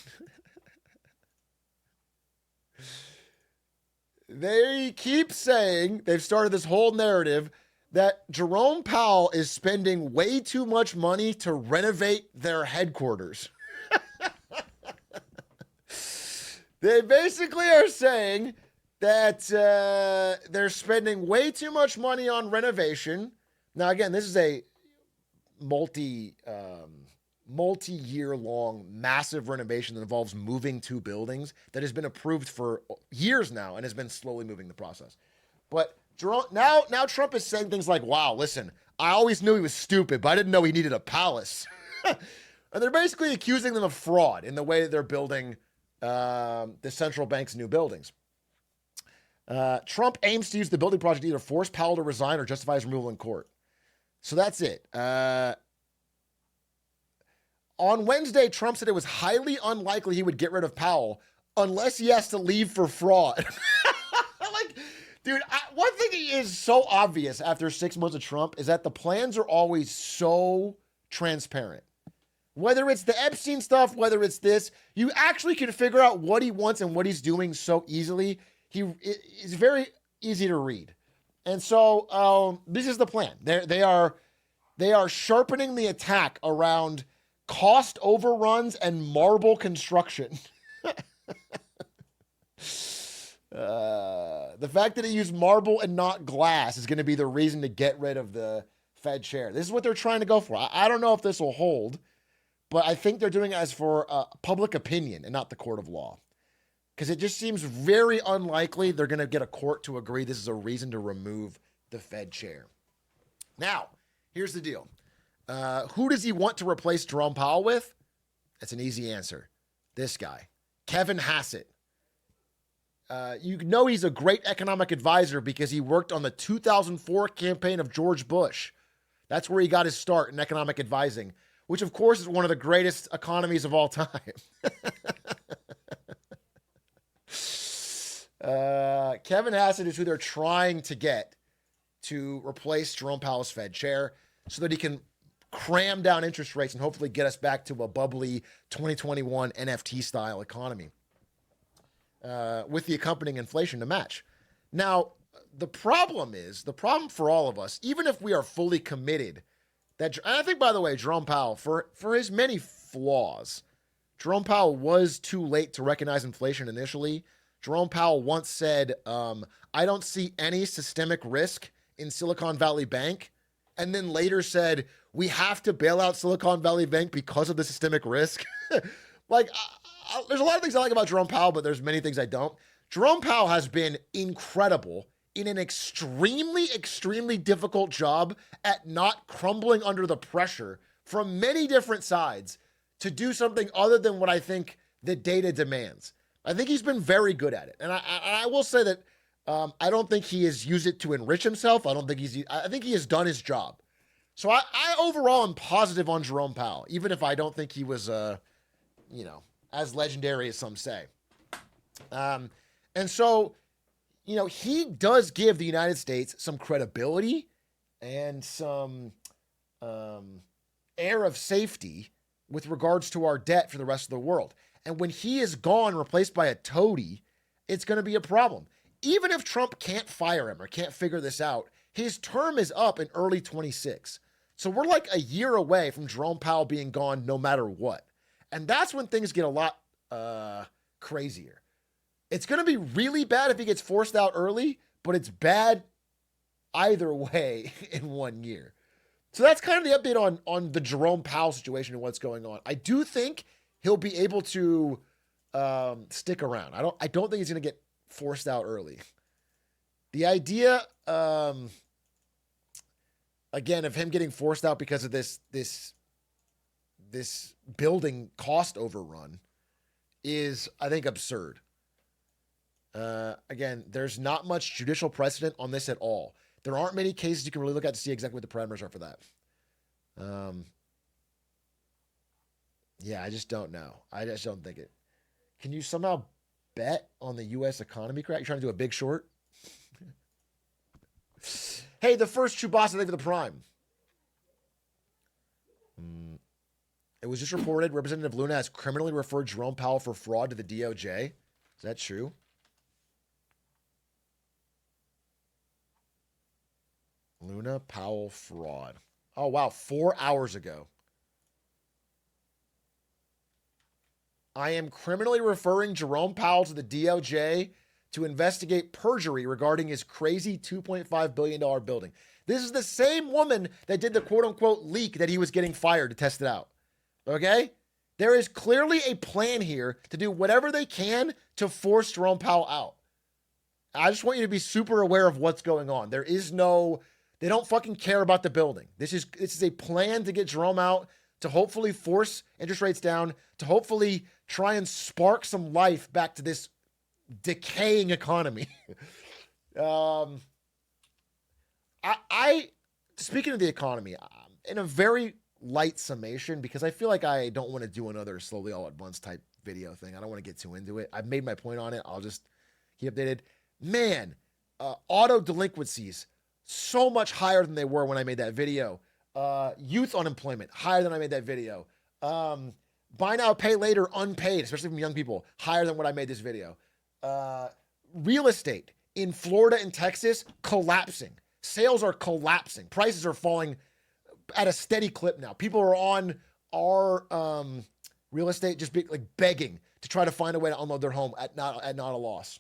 They keep saying, they've started this whole narrative that Jerome Powell is spending way too much money to renovate their headquarters. They basically are saying that they're spending way too much money on renovation. Now, again, this is a multi-year long massive renovation that involves moving two buildings that has been approved for years now and has been slowly moving the process. But now Trump is saying things like, wow, listen, I always knew he was stupid, but I didn't know he needed a palace. And they're basically accusing them of fraud in the way that they're building the central bank's new buildings. Trump aims to use the building project to either force Powell to resign or justify his removal in court. So that's it. On Wednesday, Trump said it was highly unlikely he would get rid of Powell unless he has to leave for fraud. Like, dude, one thing is so obvious after 6 months of Trump is that the plans are always so transparent. Whether it's the Epstein stuff, whether it's this, you actually can figure out what he wants and what he's doing so easily. It's very easy to read. And so this is the plan. They are sharpening the attack around cost overruns and marble construction. The fact that he used marble and not glass is going to be the reason to get rid of the Fed chair. This is what they're trying to go for. I don't know if this will hold, but I think they're doing it as for public opinion and not the court of law. Because it just seems very unlikely they're going to get a court to agree this is a reason to remove the Fed chair. Now, here's the deal. Who does he want to replace Jerome Powell with? That's an easy answer. This guy, Kevin Hassett. You know he's a great economic advisor because he worked on the 2004 campaign of George Bush. That's where he got his start in economic advising, which of course is one of the greatest economies of all time. Kevin Hassett is who they're trying to get to replace Jerome Powell's Fed chair so that he can cram down interest rates and hopefully get us back to a bubbly 2021 NFT style economy with the accompanying inflation to match. Now, the problem for all of us, even if we are fully committed, and I think, by the way, Jerome Powell, for his many flaws, Jerome Powell was too late to recognize inflation initially. Jerome Powell once said, I don't see any systemic risk in Silicon Valley Bank, and then later said, we have to bail out Silicon Valley Bank because of the systemic risk. Like, there's a lot of things I like about Jerome Powell, but there's many things I don't. Jerome Powell has been incredible in an extremely, extremely difficult job at not crumbling under the pressure from many different sides to do something other than what I think the data demands. I think he's been very good at it. And I will say that I don't think he has used it to enrich himself. I think he has done his job. So I overall am positive on Jerome Powell, even if I don't think he was, as legendary as some say. And so, he does give the United States some credibility and some air of safety with regards to our debt for the rest of the world. And when he is gone, replaced by a toady, it's going to be a problem. Even if Trump can't fire him or can't figure this out, his term is up in early 26. So we're like a year away from Jerome Powell being gone no matter what. And that's when things get a lot crazier. It's going to be really bad if he gets forced out early, but it's bad either way in 1 year. So that's kind of the update on the Jerome Powell situation and what's going on. I do think he'll be able to stick around. I don't think he's going to get forced out early. The idea, again, of him getting forced out because of this building cost overrun is, I think, absurd. Again, there's not much judicial precedent on this at all. There aren't many cases you can really look at to see exactly what the parameters are for that. Yeah, I just don't know. I just don't think it. Can you somehow bet on the U.S. economy crack? You trying to do a big short? Hey, the first Chubasa, thank you for the prime. It was just reported Representative Luna has criminally referred Jerome Powell for fraud to the DOJ. Is that true? Luna Powell fraud. Oh, wow. 4 hours ago. I am criminally referring Jerome Powell to the DOJ to investigate perjury regarding his crazy $2.5 billion building. This is the same woman that did the quote-unquote leak that he was getting fired to test it out. Okay? There is clearly a plan here to do whatever they can to force Jerome Powell out. I just want you to be super aware of what's going on. There is no... They don't fucking care about the building. This is a plan to get Jerome out, to hopefully force interest rates down, to hopefully try and spark some life back to this decaying economy. Speaking of the economy, in a very light summation, because I feel like I don't want to do another slowly all at once type video thing. I don't want to get too into it. I've made my point on it. I'll just keep updated. Man, auto delinquencies, so much higher than they were when I made that video. Youth unemployment, higher than I made that video. Buy now, pay later, unpaid, especially from young people, higher than what I made this video. Real estate in Florida and Texas, collapsing. Sales are collapsing. Prices are falling at a steady clip now. People are on our real estate just begging to try to find a way to unload their home at not a loss.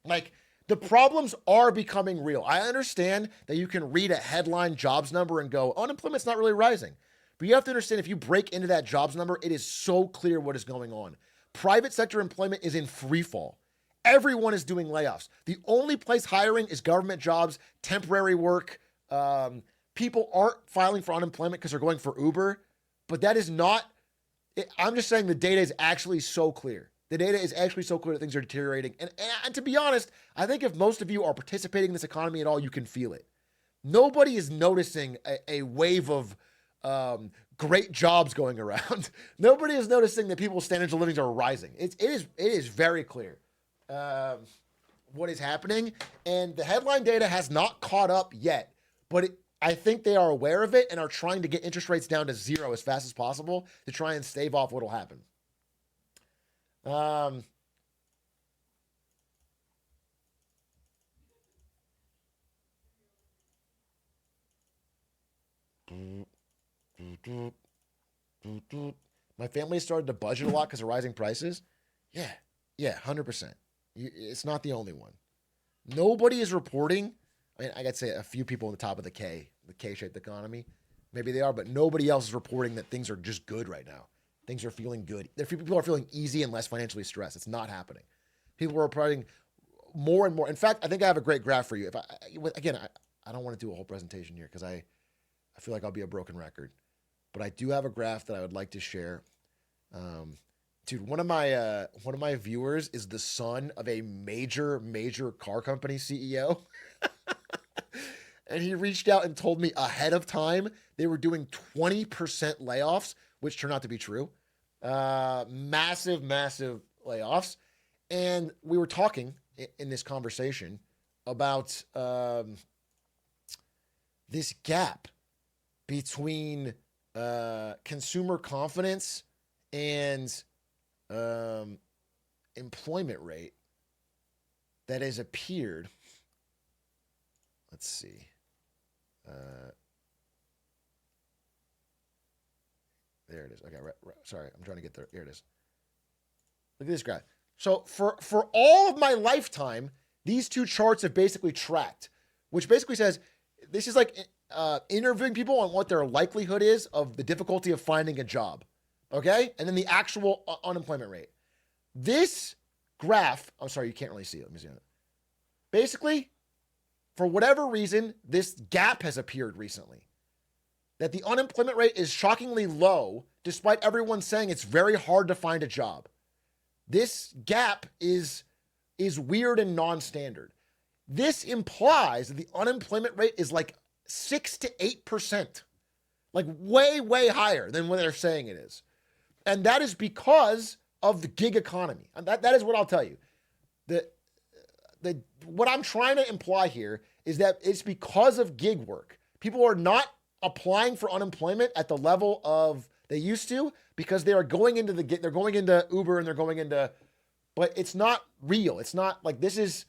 Like, the problems are becoming real. I understand that you can read a headline jobs number and go, unemployment's not really rising. But you have to understand, if you break into that jobs number, it is so clear what is going on. Private sector employment is in free fall. Everyone is doing layoffs. The only place hiring is government jobs, temporary work. People aren't filing for unemployment because they're going for Uber. But that is not, I'm just saying the data is actually so clear. The data is actually so clear that things are deteriorating. And to be honest, I think if most of you are participating in this economy at all, you can feel it. Nobody is noticing a wave of great jobs going around. Nobody is noticing that people's standards of living are rising. It is very clear what is happening. And the headline data has not caught up yet, but I think they are aware of it and are trying to get interest rates down to zero as fast as possible to try and stave off what will happen. My family started to budget a lot because of rising prices. Yeah, 100%. It's not the only one. Nobody is reporting. I mean, I got to say a few people on the top of the K-shaped economy. Maybe they are, but nobody else is reporting that things are just good right now. Things are feeling good. People are feeling easy and less financially stressed. It's not happening. People are reporting more and more. In fact, I think I have a great graph for you. I don't want to do a whole presentation here because I feel like I'll be a broken record. But I do have a graph that I would like to share. Dude, one of my viewers is the son of a major car company CEO. And he reached out and told me ahead of time they were doing 20% layoffs, which turned out to be true. Massive layoffs. And we were talking in this conversation about this gap between consumer confidence and employment rate that has appeared. Let's see. There it is. Okay, right. Sorry, I'm trying to get there. Here it is. Look at this graph. So for all of my lifetime, these two charts have basically tracked, which basically says this is like interviewing people on what their likelihood is of the difficulty of finding a job. Okay? And then the actual unemployment rate. This graph, I'm sorry, you can't really see it. Let me see it. Basically, for whatever reason, this gap has appeared recently. That the unemployment rate is shockingly low, despite everyone saying it's very hard to find a job. This gap is weird and non-standard. This implies that the unemployment rate is like 6 to 8%. Like way higher than what they're saying it is. And that is because of the gig economy. And that is what I'll tell you. What I'm trying to imply here is that it's because of gig work. People are not applying for unemployment at the level of they used to because they are going into they're going into Uber and they're going into, but it's not real. It's not like this is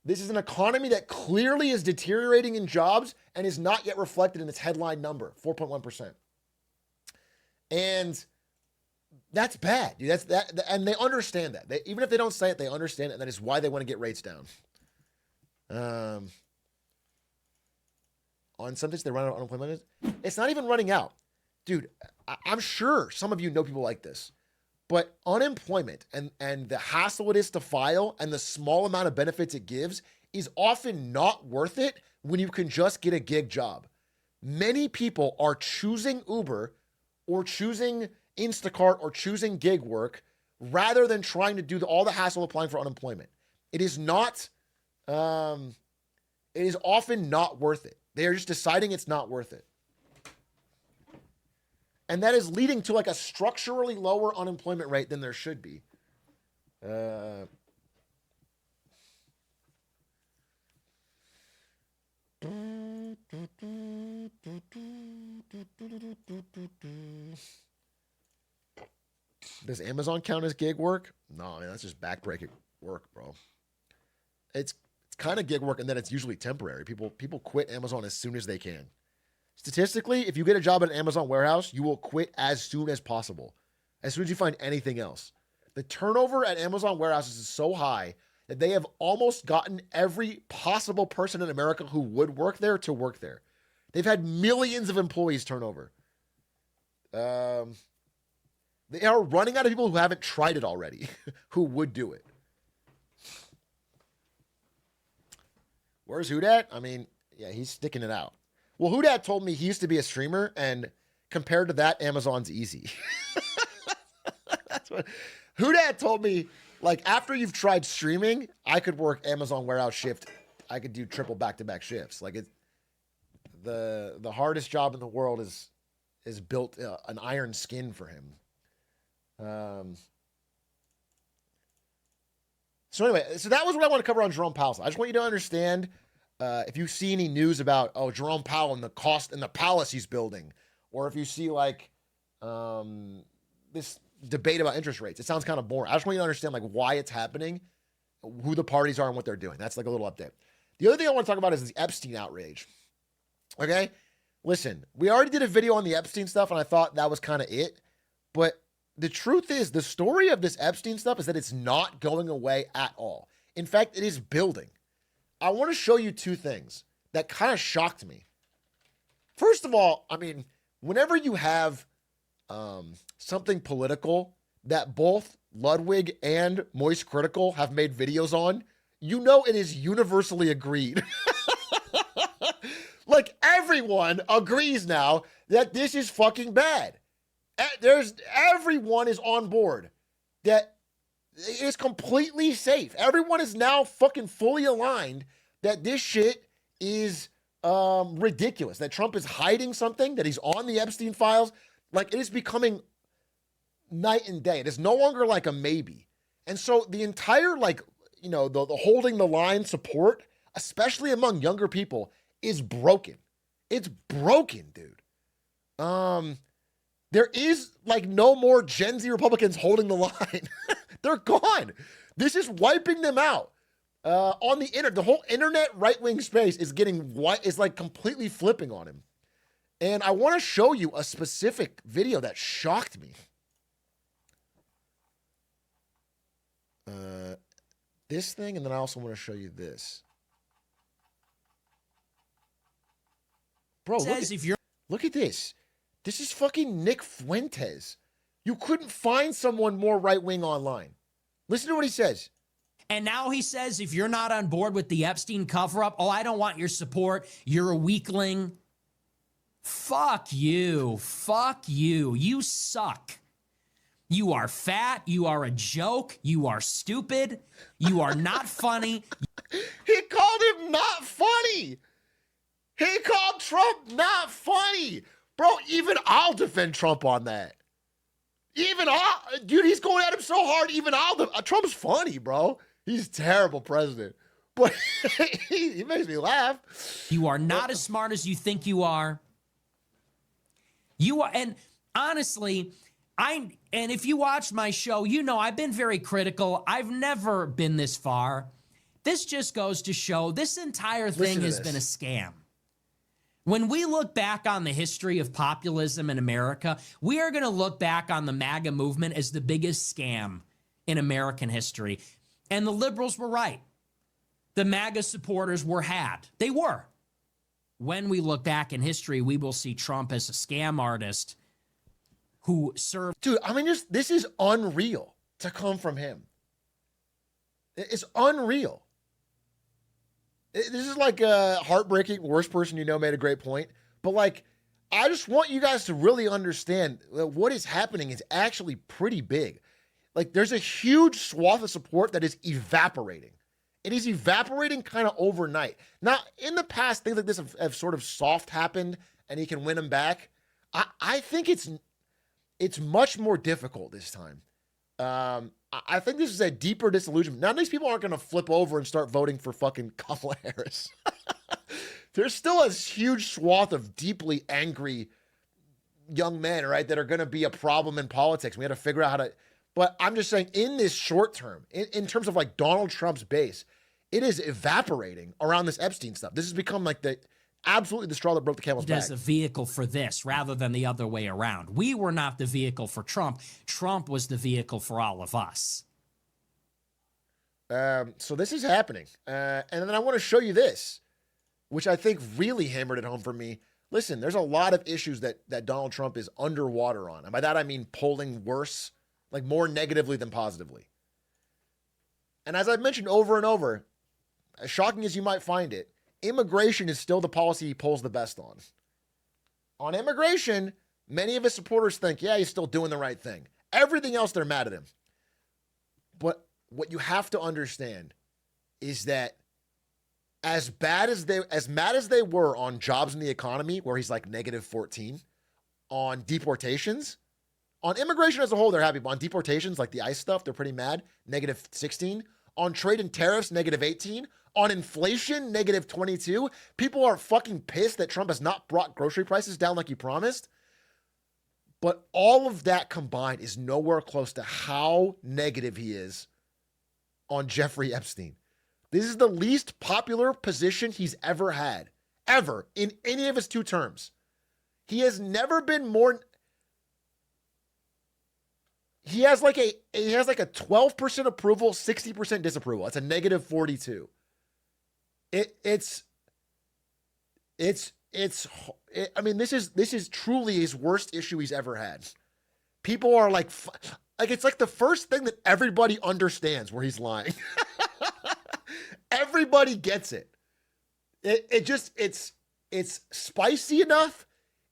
This is an economy that clearly is deteriorating in jobs and is not yet reflected in its headline number, 4.1%. And that's bad, dude. That's that, and they understand that. Even if they don't say it, they understand it, and that is why they want to get rates down. On something they run out of unemployment. It's not even running out, dude. I'm sure some of you know people like this, but unemployment and the hassle it is to file and the small amount of benefits it gives is often not worth it when you can just get a gig job. Many people are choosing Uber or choosing Instacart or choosing gig work rather than trying to do all the hassle of applying for unemployment. It is not, it is often not worth it. They are just deciding it's not worth it. And that is leading to like a structurally lower unemployment rate than there should be. Does Amazon count as gig work? No, man, that's just backbreaking work, bro. It's kind of gig work, and then it's usually temporary. People quit Amazon as soon as they can. Statistically, if you get a job at an Amazon warehouse, you will quit as soon as possible, as soon as you find anything else. The turnover at Amazon warehouses is so high that they have almost gotten every possible person in America who would work there to work there. They've had millions of employees turn over. They are running out of people who haven't tried it already, who would do it. Where's Hudat? I mean, yeah, he's sticking it out. Well, Hudat told me he used to be a streamer, and compared to that, Amazon's easy. That's what Hudat told me. Like, after you've tried streaming, I could work Amazon warehouse shift. I could do triple back-to-back shifts. Like, the hardest job in the world is built an iron skin for him. So anyway, so that was what I want to cover on Jerome Powell. I just want you to understand, if you see any news about, Jerome Powell and the cost and the palace he's building, or if you see like this debate about interest rates, it sounds kind of boring. I just want you to understand like why it's happening, who the parties are, and what they're doing. That's like a little update. The other thing I want to talk about is the Epstein outrage. Okay? Listen, we already did a video on the Epstein stuff, and I thought that was kind of it. But the truth is, the story of this Epstein stuff is that it's not going away at all. In fact, it is building. I want to show you two things that kind of shocked me. First of all, I mean, whenever you have something political that both Ludwig and Moist Critical have made videos on, you know it is universally agreed. Like, everyone agrees now that this is fucking bad. Everyone is on board that it is completely safe. Everyone is now fucking fully aligned that this shit is ridiculous, that Trump is hiding something, that he's on the Epstein files. Like, it is becoming night and day. It is no longer like a maybe. And so the entire, like, you know, the holding the line support, especially among younger people, is broken. It's broken, dude. There is like no more Gen Z Republicans holding the line. They're gone. This is wiping them out. On the internet, the whole internet right-wing space is is like completely flipping on him. And I want to show you a specific video that shocked me. This thing, and then I also want to show you this. Bro, look at this. This is fucking Nick Fuentes. You couldn't find someone more right-wing online. Listen to what he says. And now he says, if you're not on board with the Epstein cover-up, I don't want your support. You're a weakling. Fuck you. Fuck you. You suck. You are fat. You are a joke. You are stupid. You are not funny. He called him not funny. He called Trump not funny. Bro, even I'll defend Trump on that. Dude, he's going at him so hard, Trump's funny, bro. He's a terrible president. But he makes me laugh. You are not as smart as you think you are. You are, and honestly, and if you watch my show, you know I've been very critical. I've never been this far. This just goes to show this entire Listen thing to has this. been a scam. When we look back on the history of populism in America, we are going to look back on the MAGA movement as the biggest scam in American history. And the liberals were right. The MAGA supporters were had. They were. When we look back in history, we will see Trump as a scam artist who served. Dude, I mean, this is unreal to come from him. It's unreal. This is like a heartbreaking, worst person you know made a great point. But like, I just want you guys to really understand that what is happening is actually pretty big. Like, there's a huge swath of support that is evaporating. It is evaporating kind of overnight. Now, in the past, things like this have sort of soft happened and he can win them back. I think it's much more difficult this time. I think this is a deeper disillusionment. Now, these people aren't going to flip over and start voting for fucking Kamala Harris. There's still a huge swath of deeply angry young men, right, that are going to be a problem in politics. We had to figure out how to. But I'm just saying, in this short term, in terms of like Donald Trump's base, it is evaporating around this Epstein stuff. This has become like absolutely the straw that broke the camel's back. As a vehicle for this rather than the other way around. We were not the vehicle for Trump. Trump was the vehicle for all of us. So this is happening. And then I want to show you this, which I think really hammered it home for me. Listen, there's a lot of issues that Donald Trump is underwater on. And by that, I mean polling worse, like more negatively than positively. And as I've mentioned over and over, as shocking as you might find it, immigration is still the policy he polls the best on. On immigration, many of his supporters think, yeah, he's still doing the right thing. Everything else, they're mad at him. But what you have to understand is that as mad as they were on jobs in the economy, where he's like -14, on deportations, on immigration as a whole, they're happy. But on deportations, like the ICE stuff, they're pretty mad, -16. On trade and tariffs, -18. On inflation, -22. People are fucking pissed that Trump has not brought grocery prices down like he promised. But all of that combined is nowhere close to how negative he is on Jeffrey Epstein. This is the least popular position he's ever had, ever, in any of his 2 terms. He has never been more. He has like a 12% approval, 60% disapproval. It's a -42. I mean, this is truly his worst issue he's ever had. People are like it's like the first thing that everybody understands where he's lying. Everybody gets it. It's spicy enough.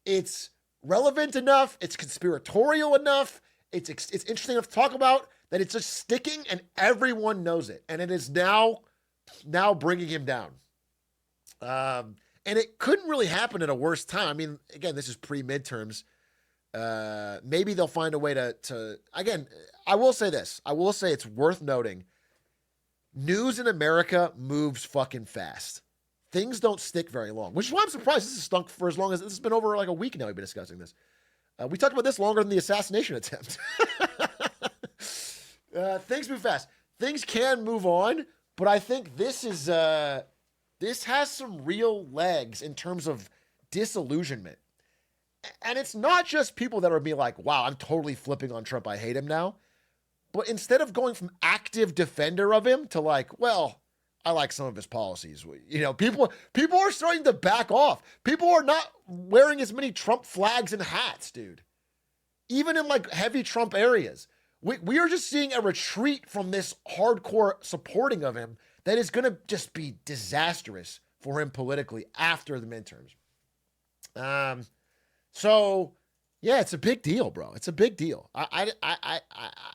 It's relevant enough. It's conspiratorial enough. It's interesting enough to talk about that it's just sticking and everyone knows it. And it is now bringing him down. And it couldn't really happen at a worse time. I mean, again, this is pre-midterms. Maybe they'll find a way to again, I will say this. I will say it's worth noting. News in America moves fucking fast. Things don't stick very long, which is why I'm surprised this has stunk for as long as this has been over like a week now. We've been discussing this. We talked about this longer than the assassination attempt. Things move fast. Things can move on, but I think this has some real legs in terms of disillusionment. And it's not just people that are being like, wow, I'm totally flipping on Trump. I hate him now. But instead of going from active defender of him to like, well, I like some of his policies. You know, people are starting to back off. People are not wearing as many Trump flags and hats, dude. Even in like heavy Trump areas. We are just seeing a retreat from this hardcore supporting of him that is going to just be disastrous for him politically after the midterms. So yeah, it's a big deal, bro. It's a big deal. I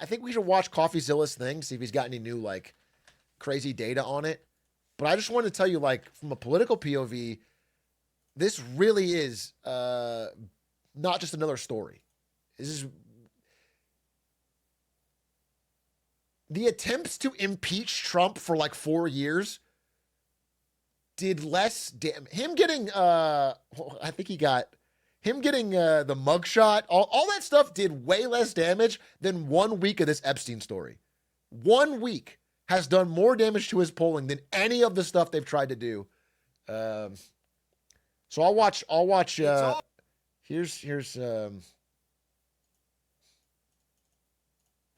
think we should watch Coffeezilla's thing, see if he's got any new like crazy data on it. But I just wanted to tell you, like, from a political POV, this really is not just another story. This is the attempts to impeach Trump for like 4 years did less damage. Him getting the mugshot, all that stuff did way less damage than 1 week of this Epstein story. 1 week. has done more damage to his polling than any of the stuff they've tried to do. So I'll watch. Here's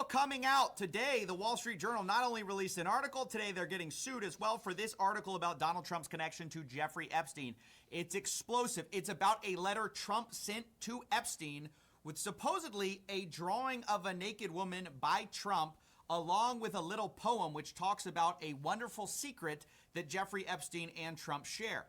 Coming out today, the Wall Street Journal not only released an article, today they're getting sued as well for this article about Donald Trump's connection to Jeffrey Epstein. It's explosive. It's about a letter Trump sent to Epstein with supposedly a drawing of a naked woman by Trump, along with a little poem which talks about a wonderful secret that Jeffrey Epstein and Trump share.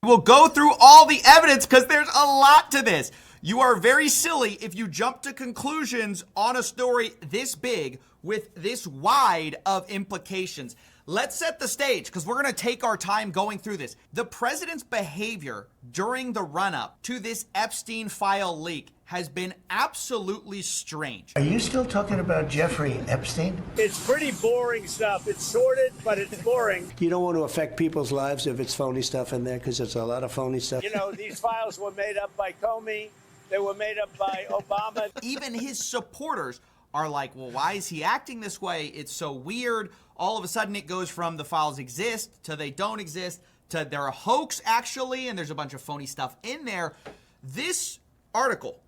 We'll go through all the evidence because there's a lot to this. You are very silly if you jump to conclusions on a story this big with this wide of implications. Let's set the stage because we're going to take our time going through this. The president's behavior during the run-up to this Epstein file leak has been absolutely strange. Are you still talking about Jeffrey Epstein? It's pretty boring stuff. It's sordid, but it's boring. You don't want to affect people's lives if it's phony stuff in there, because there's a lot of phony stuff. You know, these files were made up by Comey. They were made up by Obama. Even his supporters are like, well, why is he acting this way? It's so weird. All of a sudden it goes from the files exist to they don't exist to they're a hoax actually, and there's a bunch of phony stuff in there. This article,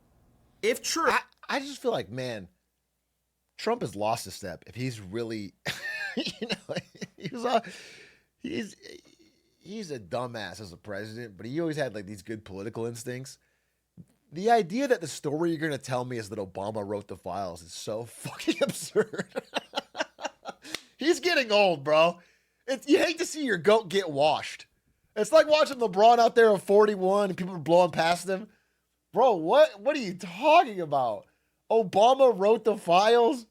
if true... I just feel like, man, Trump has lost a step. If he's really, he's a dumbass as a president, but he always had like these good political instincts. The idea that the story you're going to tell me is that Obama wrote the files is so fucking absurd. He's getting old, bro. You hate to see your goat get washed. It's like watching LeBron out there at 41 and people are blowing past him. Bro, what are you talking about? Obama wrote the files?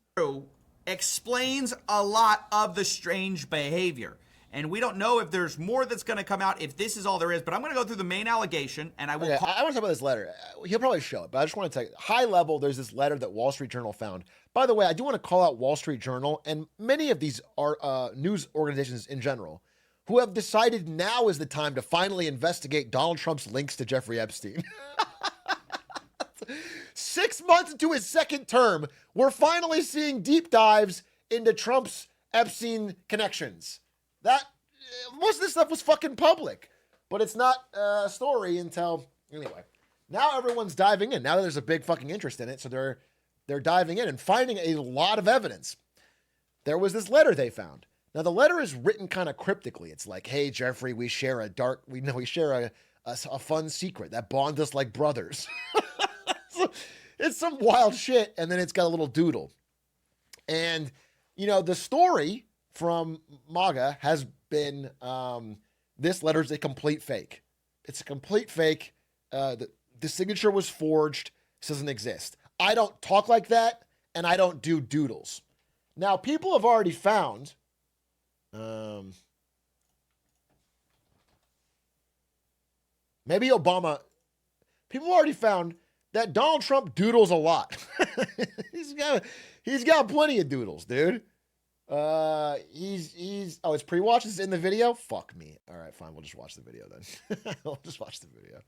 Explains a lot of the strange behavior. And we don't know if there's more that's going to come out, if this is all there is. But I'm going to go through the main allegation, and I will... Okay, I want to talk about this letter. He'll probably show it, but I just want to tell you, high level, there's this letter that Wall Street Journal found. By the way, I do want to call out Wall Street Journal and many of these are news organizations in general who have decided now is the time to finally investigate Donald Trump's links to Jeffrey Epstein. 6 months into his second term, we're finally seeing deep dives into Trump's Epstein connections. Most of this stuff was fucking public, but it's not a story until, anyway. Now everyone's diving in. Now there's a big fucking interest in it, so they're diving in and finding a lot of evidence. There was this letter they found. Now the letter is written kind of cryptically. It's like, hey Jeffrey, we share a fun secret that bonds us like brothers. So, it's some wild shit, and then it's got a little doodle. And the story from MAGA has been this letter is a complete fake. It's a complete fake. The signature was forged. This doesn't exist. I don't talk like that, and I don't do doodles. Now, people have already found maybe Obama. People already found that Donald Trump doodles a lot. he's got plenty of doodles, dude. It's pre-watch. It's in the video. Fuck me. All right, fine. We'll just watch the video then. We'll just watch the video.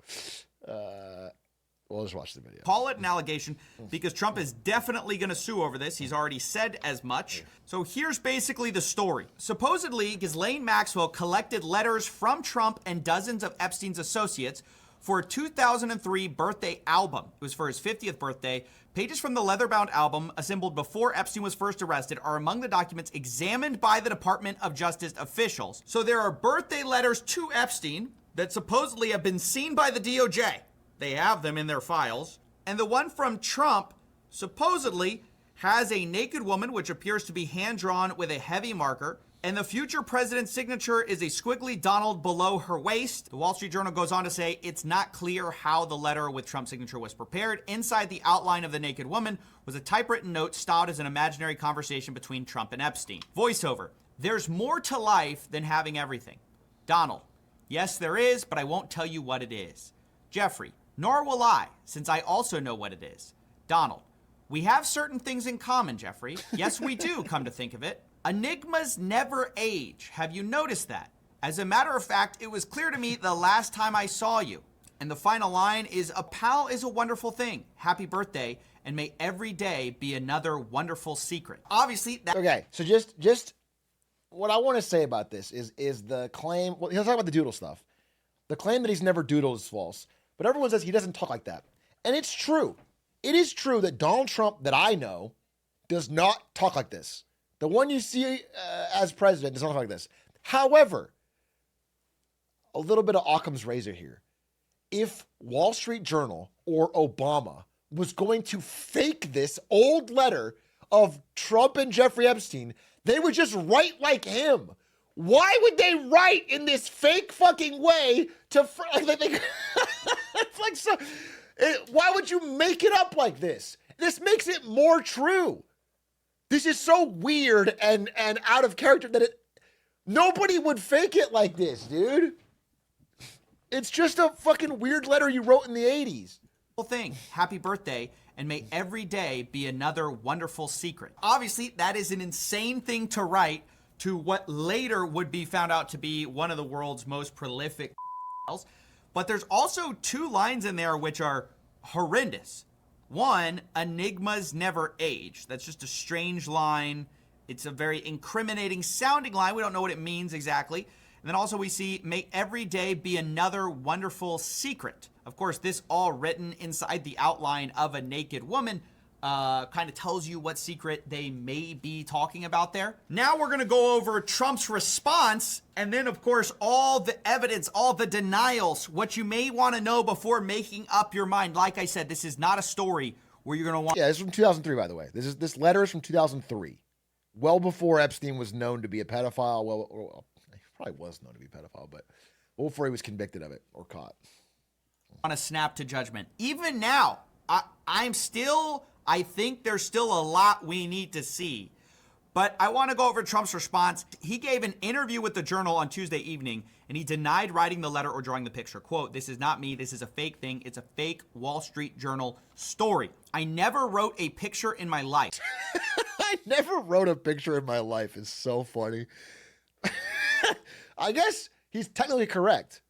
We'll just watch the video. Call it an allegation because Trump is definitely going to sue over this. He's already said as much. So here's basically the story. Supposedly, Ghislaine Maxwell collected letters from Trump and dozens of Epstein's associates for a 2003 birthday album. It was for his 50th birthday. Pages from the leather-bound album, assembled before Epstein was first arrested, are among the documents examined by the Department of Justice officials. So there are birthday letters to Epstein that supposedly have been seen by the DOJ. They have them in their files. And the one from Trump supposedly has a naked woman, which appears to be hand-drawn with a heavy marker. And the future president's signature is a squiggly Donald below her waist. The Wall Street Journal goes on to say it's not clear how the letter with Trump's signature was prepared. Inside the outline of the naked woman was a typewritten note styled as an imaginary conversation between Trump and Epstein. Voiceover. There's more to life than having everything. Donald. Yes, there is, but I won't tell you what it is. Jeffrey. Nor will I, since I also know what it is. Donald. We have certain things in common, Jeffrey. Yes, we do, come to think of it. Enigmas never age. Have you noticed that? As a matter of fact, it was clear to me the last time I saw you. And the final line is, a pal is a wonderful thing. Happy birthday. and may every day be another wonderful secret. Obviously, that Okay, so just what I want to say about this is the claim. Well, he'll talk about the doodle stuff. The claim that he's never doodled is false, but everyone says he doesn't talk like that, and it's true. It is true that Donald Trump, that I know, does not talk like this. The one you see as president does not talk like this. However, a little bit of Occam's razor here. If Wall Street Journal or Obama was going to fake this old letter of Trump and Jeffrey Epstein, they would just write like him. Why would they write in this fake fucking way to it's like so? Why would you make it up like this? This makes it more true. This is so weird and out of character that nobody would fake it like this, dude. It's just a fucking weird letter you wrote in the 80s. thing. Happy birthday, and may every day be another wonderful secret. Obviously, that is an insane thing to write to what later would be found out to be one of the world's most prolific but there's also two lines in there which are horrendous. One, enigmas never age. That's just a strange line. It's a very incriminating sounding line. We don't know what it means exactly. And then also we see, may every day be another wonderful secret. Of course, this all written inside the outline of a naked woman kind of tells you what secret they may be talking about there. Now we're going to go over Trump's response, and then, of course, all the evidence, all the denials, what you may want to know before making up your mind. Like I said, this is not a story where you're going to want... Yeah, this is from 2003, by the way. This letter is from 2003. Well before Epstein was known to be a pedophile. Well, he probably was known to be a pedophile, but well before he was convicted of it or caught. On a snap to judgment. Even now, I think there's still a lot we need to see. But I want to go over Trump's response. He gave an interview with the Journal on Tuesday evening, and he denied writing the letter or drawing the picture. Quote, "This is not me. This is a fake thing. It's a fake Wall Street Journal story. I never wrote a picture in my life." I never wrote a picture in my life is so funny. I guess he's technically correct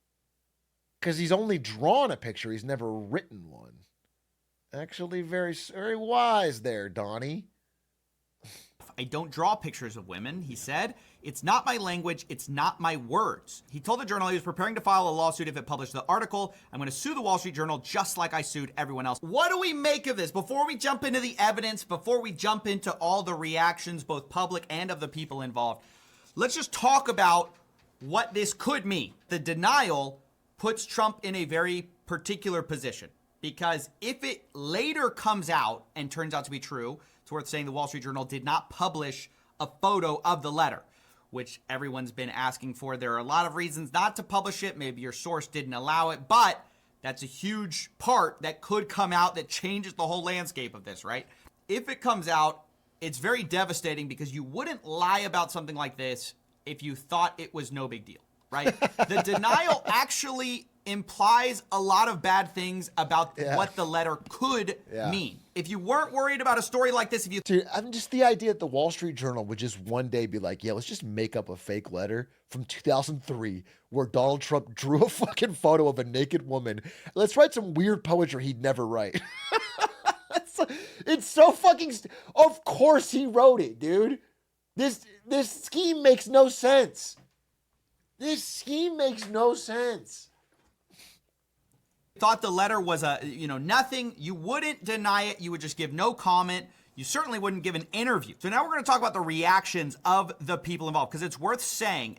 because he's only drawn a picture. He's never written one. Actually, very, very wise there, Donnie. I don't draw pictures of women, he said. It's not my language. It's not my words. He told the Journal he was preparing to file a lawsuit if it published the article. I'm going to sue the Wall Street Journal just like I sued everyone else. What do we make of this? Before we jump into the evidence, before we jump into all the reactions, both public and of the people involved, let's just talk about what this could mean. The denial puts Trump in a very particular position. Because if it later comes out and turns out to be true, it's worth saying the Wall Street Journal did not publish a photo of the letter, which everyone's been asking for. There are a lot of reasons not to publish it. Maybe your source didn't allow it, but that's a huge part that could come out that changes the whole landscape of this, right? If it comes out, it's very devastating because you wouldn't lie about something like this if you thought it was no big deal, right? The denial actually implies a lot of bad things about what the letter could mean. If you weren't worried about a story like this, Dude, I'm just the idea that the Wall Street Journal would just one day be like, yeah, let's just make up a fake letter from 2003 where Donald Trump drew a fucking photo of a naked woman. Let's write some weird poetry he'd never write. It's so fucking... Of course he wrote it, dude. This scheme makes no sense. This scheme makes no sense. thought the letter was nothing, you wouldn't deny it. You would just give no comment. You certainly wouldn't give an interview. So now we're going to talk about the reactions of the people involved, because it's worth saying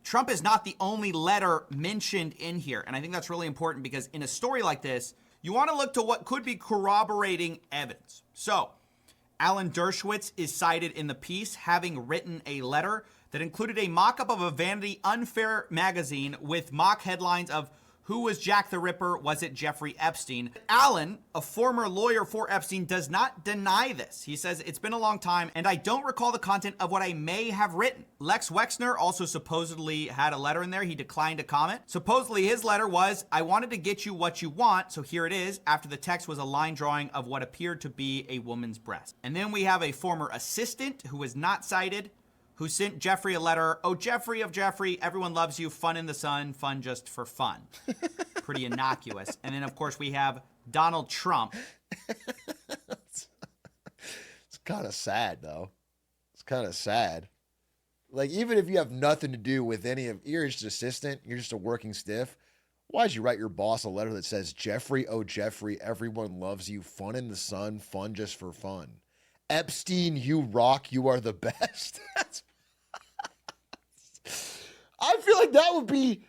Trump is not the only letter mentioned in here. And I think that's really important because in a story like this, you want to look to what could be corroborating evidence. So Alan Dershowitz is cited in the piece having written a letter that included a mock-up of a Vanity Unfair magazine with mock headlines of who was Jack the Ripper? Was it Jeffrey Epstein? Allen, a former lawyer for Epstein, does not deny this. He says, it's been a long time, and I don't recall the content of what I may have written. Lex Wexner also supposedly had a letter in there. He declined to comment. Supposedly, his letter was, I wanted to get you what you want, so here it is. After the text was a line drawing of what appeared to be a woman's breast. And then we have a former assistant who was not cited, who sent Jeffrey a letter. Oh, Jeffrey of Jeffrey, everyone loves you. Fun in the sun, fun just for fun. Pretty innocuous. And then, of course, we have Donald Trump. kind of sad, though. It's kind of sad. Like, even if you have nothing to do with any of, you're just an assistant, you're just a working stiff. Why'd you write your boss a letter that says, Jeffrey, oh, Jeffrey, everyone loves you. Fun in the sun, fun just for fun. Epstein, you rock. You are the best. I feel like that would be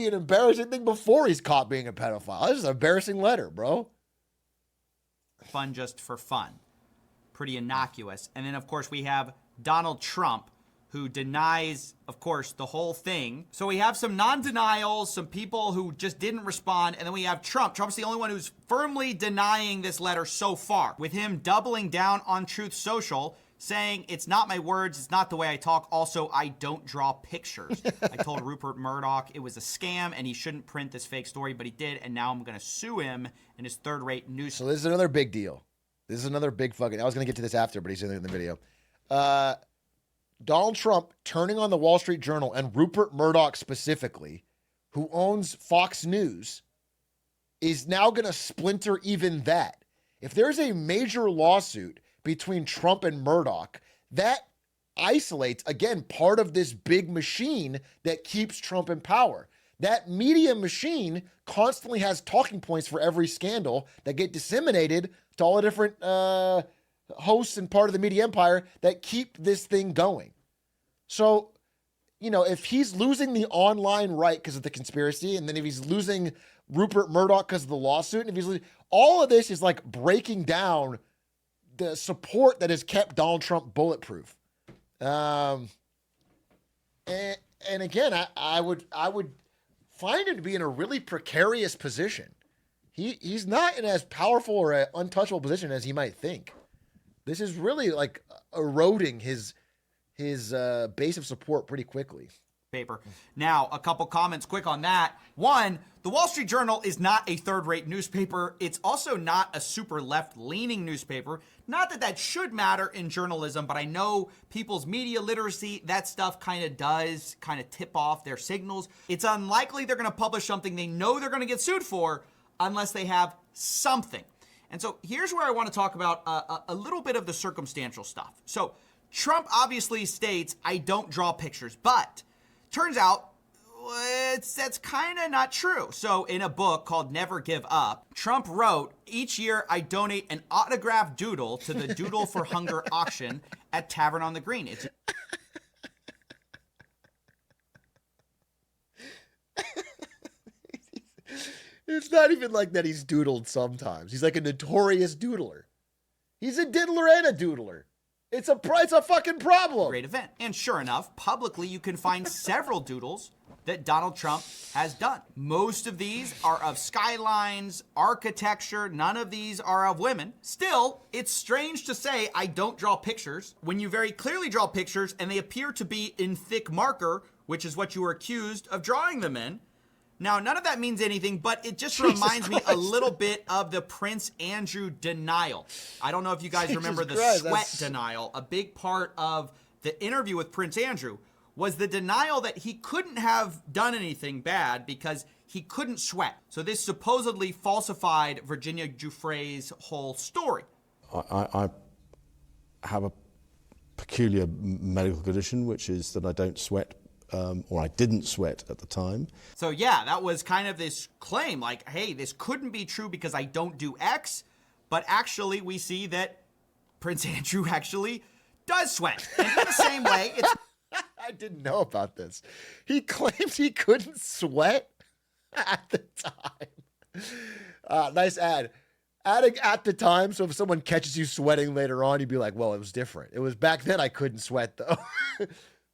an embarrassing thing before he's caught being a pedophile. This is an embarrassing letter, bro. Fun just for fun. Pretty innocuous. And then, of course, we have Donald Trump, who denies, of course, the whole thing. So we have some non-denials, some people who just didn't respond, and then we have Trump. Trump's the only one who's firmly denying this letter so far, with him doubling down on Truth Social, saying, it's not my words, it's not the way I talk. Also, I don't draw pictures. I told Rupert Murdoch it was a scam and he shouldn't print this fake story, but he did, and now I'm going to sue him in his third-rate news. So this is another big deal. This is another big fucking, I was going to get to this after, but he's in the video. Donald Trump turning on the Wall Street Journal and Rupert Murdoch specifically, who owns Fox News, is now going to splinter even that. If there's a major lawsuit between Trump and Murdoch, that isolates, again, part of this big machine that keeps Trump in power. That media machine constantly has talking points for every scandal that get disseminated to all the different hosts and part of the media empire that keep this thing going. So, you know, if he's losing the online right because of the conspiracy, and then if he's losing Rupert Murdoch because of the lawsuit, and if he's losing, all of this is like breaking down the support that has kept Donald Trump bulletproof. And again, I would find him to be in a really precarious position. He's not in as powerful or an untouchable position as he might think. This is really like eroding his base of support pretty quickly. Paper. Now, a couple comments quick on that. One, the Wall Street Journal is not a third-rate newspaper. It's also not a super left-leaning newspaper. Not that that should matter in journalism, but I know people's media literacy, that stuff kind of does kind of tip off their signals. It's unlikely they're going to publish something they know they're going to get sued for unless they have something. And so here's where I want to talk about a little bit of the circumstantial stuff. So Trump obviously states, I don't draw pictures, but turns out that's kind of not true. So in a book called Never Give Up, Trump wrote, each year I donate an autographed doodle to the Doodle for Hunger auction at Tavern on the Green. It's not even like that he's doodled sometimes. He's like a notorious doodler. He's a diddler and a doodler. It's a fucking problem. Great event. And sure enough, publicly you can find several doodles that Donald Trump has done. Most of these are of skylines, architecture. None of these are of women. Still, it's strange to say I don't draw pictures when you very clearly draw pictures and they appear to be in thick marker, which is what you were accused of drawing them in. Now, none of that means anything, but it just reminds me a little bit of the Prince Andrew denial. I don't know if you guys remember the sweat denial. A big part of the interview with Prince Andrew was the denial that he couldn't have done anything bad because he couldn't sweat. So this supposedly falsified Virginia Giuffre's whole story. I have a peculiar medical condition, which is that I don't sweat. Or I didn't sweat at the time. So yeah, that was kind of this claim like, hey, this couldn't be true because I don't do X, but actually we see that Prince Andrew actually does sweat. And in the same way, it's... I didn't know about this. He claims he couldn't sweat at the time. Nice ad. Adding at the time, so if someone catches you sweating later on, you'd be like, well, it was different. It was back then I couldn't sweat, though.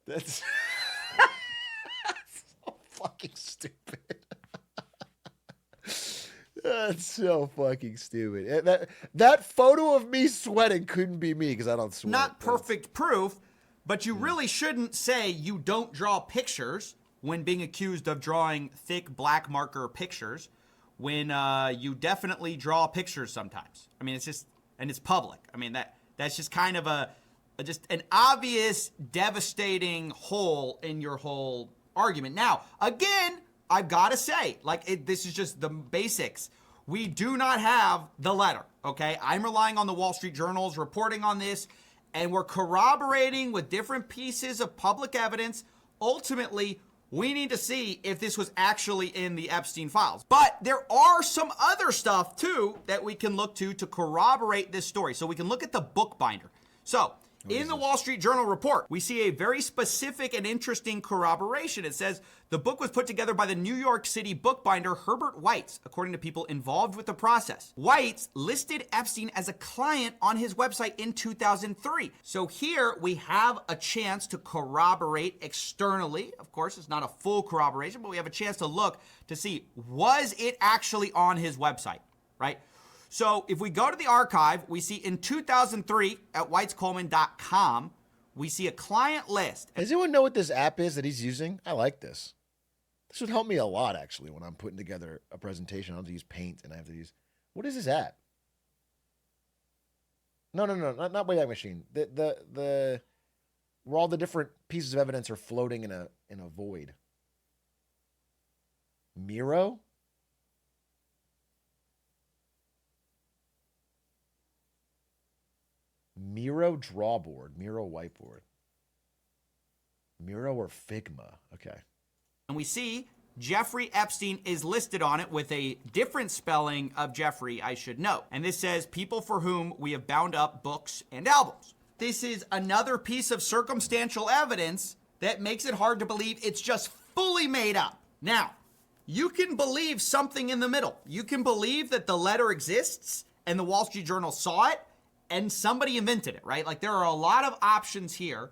That's... fucking stupid. That's so fucking stupid. That photo of me sweating couldn't be me because I don't sweat. Not perfect proof, but you really shouldn't say you don't draw pictures when being accused of drawing thick black marker pictures when you definitely draw pictures sometimes. I mean, it's just, and it's public. I mean, that's just kind of just an obvious devastating hole in your whole argument. Now, again, I've got to say, this is just the basics. We do not have the letter. okay? I'm relying on the Wall Street Journal's reporting on this, and we're corroborating with different pieces of public evidence. Ultimately, we need to see if this was actually in the Epstein files. But there are some other stuff, too, that we can look to corroborate this story. So we can look at the bookbinder. So, in the Wall Street Journal report, we see a very specific and interesting corroboration. It says the book was put together by the New York City bookbinder Herbert Weitz, according to people involved with the process. Weitz listed Epstein as a client on his website in 2003. So here we have a chance to corroborate externally. Of course, it's not a full corroboration, but we have a chance to look to see, was it actually on his website, right? So if we go to the archive, we see in 2003 at weitzcoleman.com, we see a client list. Does anyone know what this app is that he's using? I like this. This would help me a lot, actually, when I'm putting together a presentation. I have to use Paint, and I have to use... What is this app? No, not Wayback Machine. Where all the different pieces of evidence are floating in a void. Miro? Miro drawboard, Miro whiteboard. Miro or Figma. Okay. And we see Jeffrey Epstein is listed on it with a different spelling of Jeffrey, I should note. And this says people for whom we have bound up books and albums. This is another piece of circumstantial evidence that makes it hard to believe it's just fully made up. Now, you can believe something in the middle. You can believe that the letter exists and the Wall Street Journal saw it and somebody invented it, right? Like, there are a lot of options here.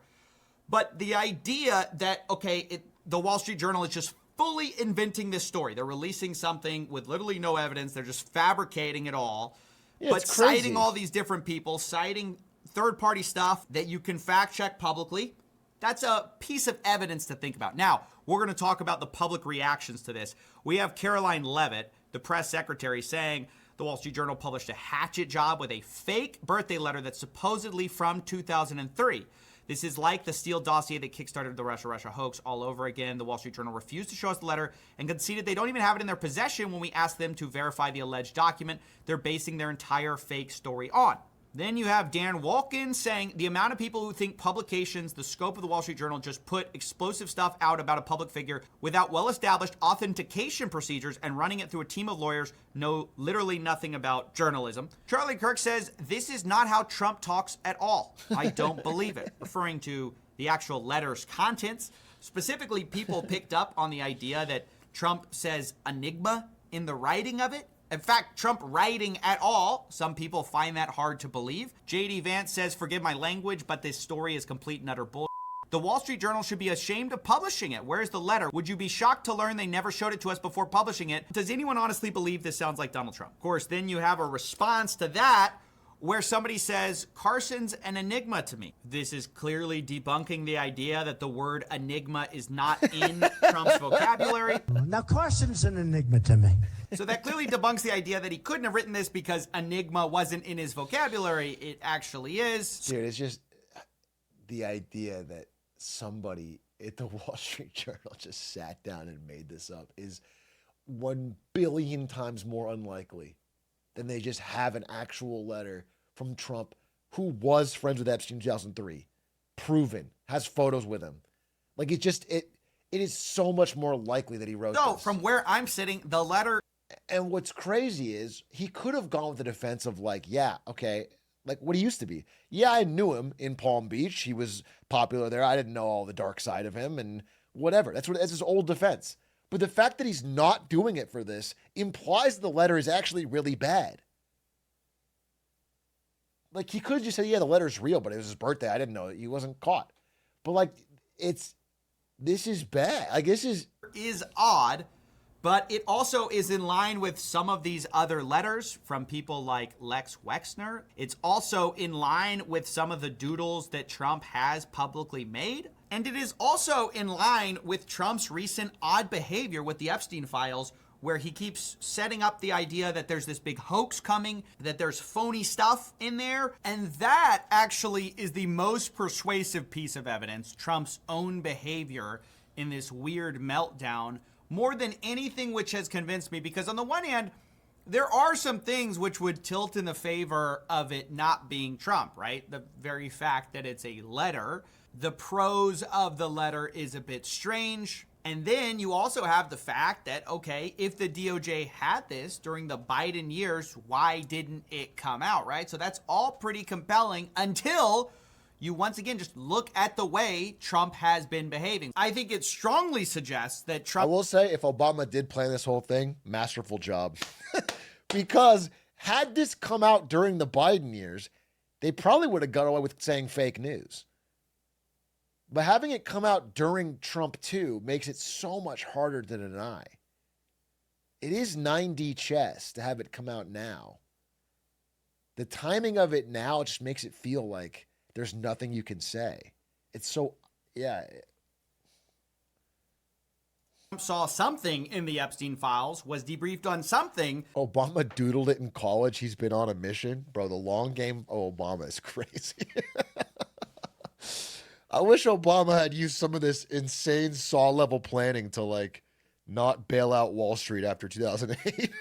But the idea that, okay, the Wall Street Journal is just fully inventing this story. They're releasing something with literally no evidence. They're just fabricating it all. Yeah, but it's crazy. citing all these different people, citing third-party stuff that you can fact-check publicly, that's a piece of evidence to think about. Now, we're going to talk about the public reactions to this. We have Caroline Leavitt, the press secretary, saying the Wall Street Journal published a hatchet job with a fake birthday letter that's supposedly from 2003. This is like the Steele dossier that kickstarted the Russia hoax all over again. The Wall Street Journal refused to show us the letter and conceded they don't even have it in their possession when we asked them to verify the alleged document they're basing their entire fake story on. Then you have Dan Wolkin saying the amount of people who think publications, the scope of the Wall Street Journal, just put explosive stuff out about a public figure without well-established authentication procedures and running it through a team of lawyers know literally nothing about journalism. Charlie Kirk says this is not how Trump talks at all. I don't believe it, referring to the actual letter's contents. Specifically, people picked up on the idea that Trump says enigma in the writing of it. In fact, Trump writing at all, some people find that hard to believe. J.D. Vance says, forgive my language, but this story is complete and utter bull. The Wall Street Journal should be ashamed of publishing it. Where's the letter? Would you be shocked to learn they never showed it to us before publishing it? Does anyone honestly believe this sounds like Donald Trump? Of course, then you have a response to that where somebody says, Carson's an enigma to me. This is clearly debunking the idea that the word enigma is not in Trump's vocabulary. Now, Carson's an enigma to me. So that clearly debunks the idea that he couldn't have written this because enigma wasn't in his vocabulary. It actually is. Dude, it's just the idea that somebody at the Wall Street Journal just sat down and made this up is 1 billion times more unlikely than they just have an actual letter from Trump, who was friends with Epstein in 2003, proven, has photos with him. Like, it is so much more likely that he wrote No, this. from where I'm sitting, the letter... And what's crazy is he could have gone with the defense of like, yeah, okay, like what he used to be. Yeah, I knew him in Palm Beach. He was popular there. I didn't know all the dark side of him and whatever. That's his old defense. But the fact that he's not doing it for this implies the letter is actually really bad. Like, he could just say, yeah, the letter's real, but it was his birthday. I didn't know that. He wasn't caught. But like, this is bad. Like, this is odd, but it also is in line with some of these other letters from people like Lex Wexner. It's also in line with some of the doodles that Trump has publicly made. And it is also in line with Trump's recent odd behavior with the Epstein files, where he keeps setting up the idea that there's this big hoax coming, that there's phony stuff in there. And that actually is the most persuasive piece of evidence, Trump's own behavior in this weird meltdown, more than anything which has convinced me. Because on the one hand, there are some things which would tilt in the favor of it not being Trump, right? The very fact that it's a letter, the prose of the letter is a bit strange. And then you also have the fact that, okay, if the DOJ had this during the Biden years, why didn't it come out, right? So that's all pretty compelling until you once again just look at the way Trump has been behaving. I think it strongly suggests that I Trump... will say, if Obama did plan this whole thing, masterful job. Because had this come out during the Biden years, they probably would have got away with saying fake news. But having it come out during Trump 2 makes it so much harder to deny. It is 9D chess to have it come out now. The timing of it now just makes it feel like there's nothing you can say. It's so, yeah. saw something in the Epstein files, was debriefed on something. Obama doodled it in college. He's been on a mission. Bro, the long game of Obama is crazy. I wish Obama had used some of this insane saw level planning to like not bail out Wall Street after 2008.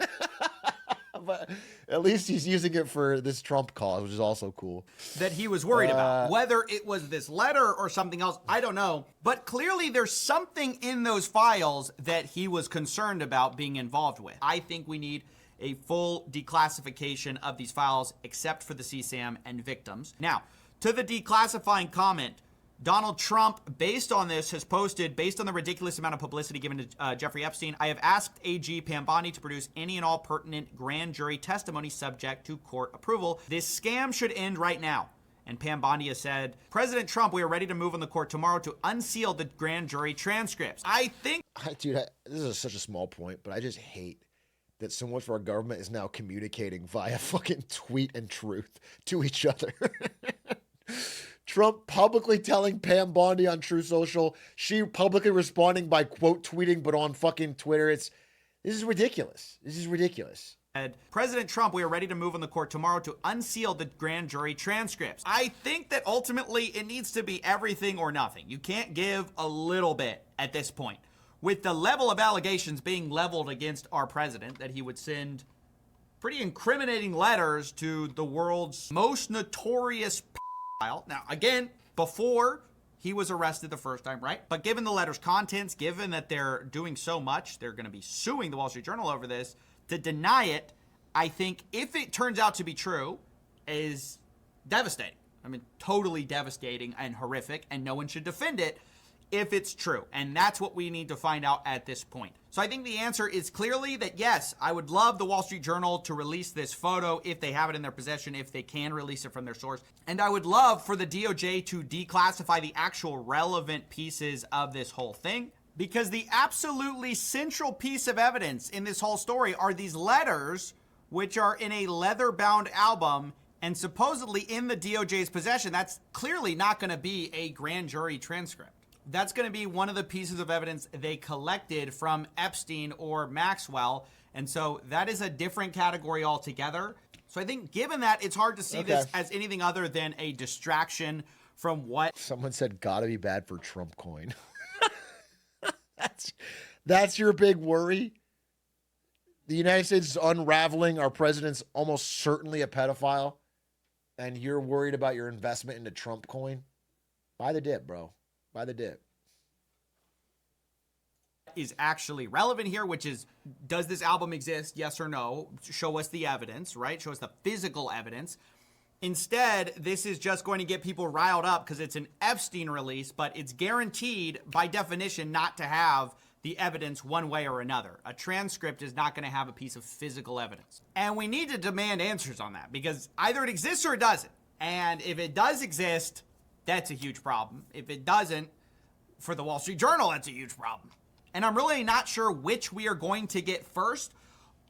But at least he's using it for this Trump cause, which is also cool. That he was worried about. Whether it was this letter or something else, I don't know. But clearly there's something in those files that he was concerned about being involved with. I think we need a full declassification of these files, except for the CSAM and victims. Now, to the declassifying comment, Donald Trump, based on this, has posted, based on the ridiculous amount of publicity given to Jeffrey Epstein, I have asked AG Pam Bondi to produce any and all pertinent grand jury testimony subject to court approval. This scam should end right now. And Pam Bondi has said, President Trump, we are ready to move on the court tomorrow to unseal the grand jury transcripts. I think... Dude, this is such a small point, but I just hate that so much of our government is now communicating via fucking tweet and truth to each other. Trump publicly telling Pam Bondi on True Social, she publicly responding by quote tweeting, but on fucking Twitter. This is ridiculous. This is ridiculous. President Trump, we are ready to move on the court tomorrow to unseal the grand jury transcripts. I think that ultimately it needs to be everything or nothing. You can't give a little bit at this point. With the level of allegations being leveled against our president, that he would send pretty incriminating letters to the world's most notorious Now, again, before he was arrested the first time, right? But given the letter's contents, given that they're doing so much, they're going to be suing the Wall Street Journal over this, to deny it, I think if it turns out to be true, is devastating. I mean, totally devastating and horrific, and no one should defend it if it's true. And that's what we need to find out at this point. So I think the answer is clearly that, yes, I would love the Wall Street Journal to release this photo if they have it in their possession, if they can release it from their source. And I would love for the DOJ to declassify the actual relevant pieces of this whole thing, because the absolutely central piece of evidence in this whole story are these letters, which are in a leather-bound album and supposedly in the DOJ's possession. That's clearly not going to be a grand jury transcript. That's going to be one of the pieces of evidence they collected from Epstein or Maxwell. And so that is a different category altogether. So I think given that, it's hard to see this as anything other than a distraction from what... Someone said, gotta be bad for Trump coin. That's your big worry? The United States is unraveling. Our president's almost certainly a pedophile. And you're worried about your investment into Trump coin? Buy the dip, bro. By the dip. Is actually relevant here, which is, does this album exist? Yes or no? Show us the evidence, right? Show us the physical evidence. Instead, this is just going to get people riled up because it's an Epstein release, but it's guaranteed by definition not to have the evidence one way or another. A transcript is not going to have a piece of physical evidence. And we need to demand answers on that, because either it exists or it doesn't. And if it does exist, that's a huge problem. If it doesn't, for the Wall Street Journal, that's a huge problem. And I'm really not sure which we are going to get first.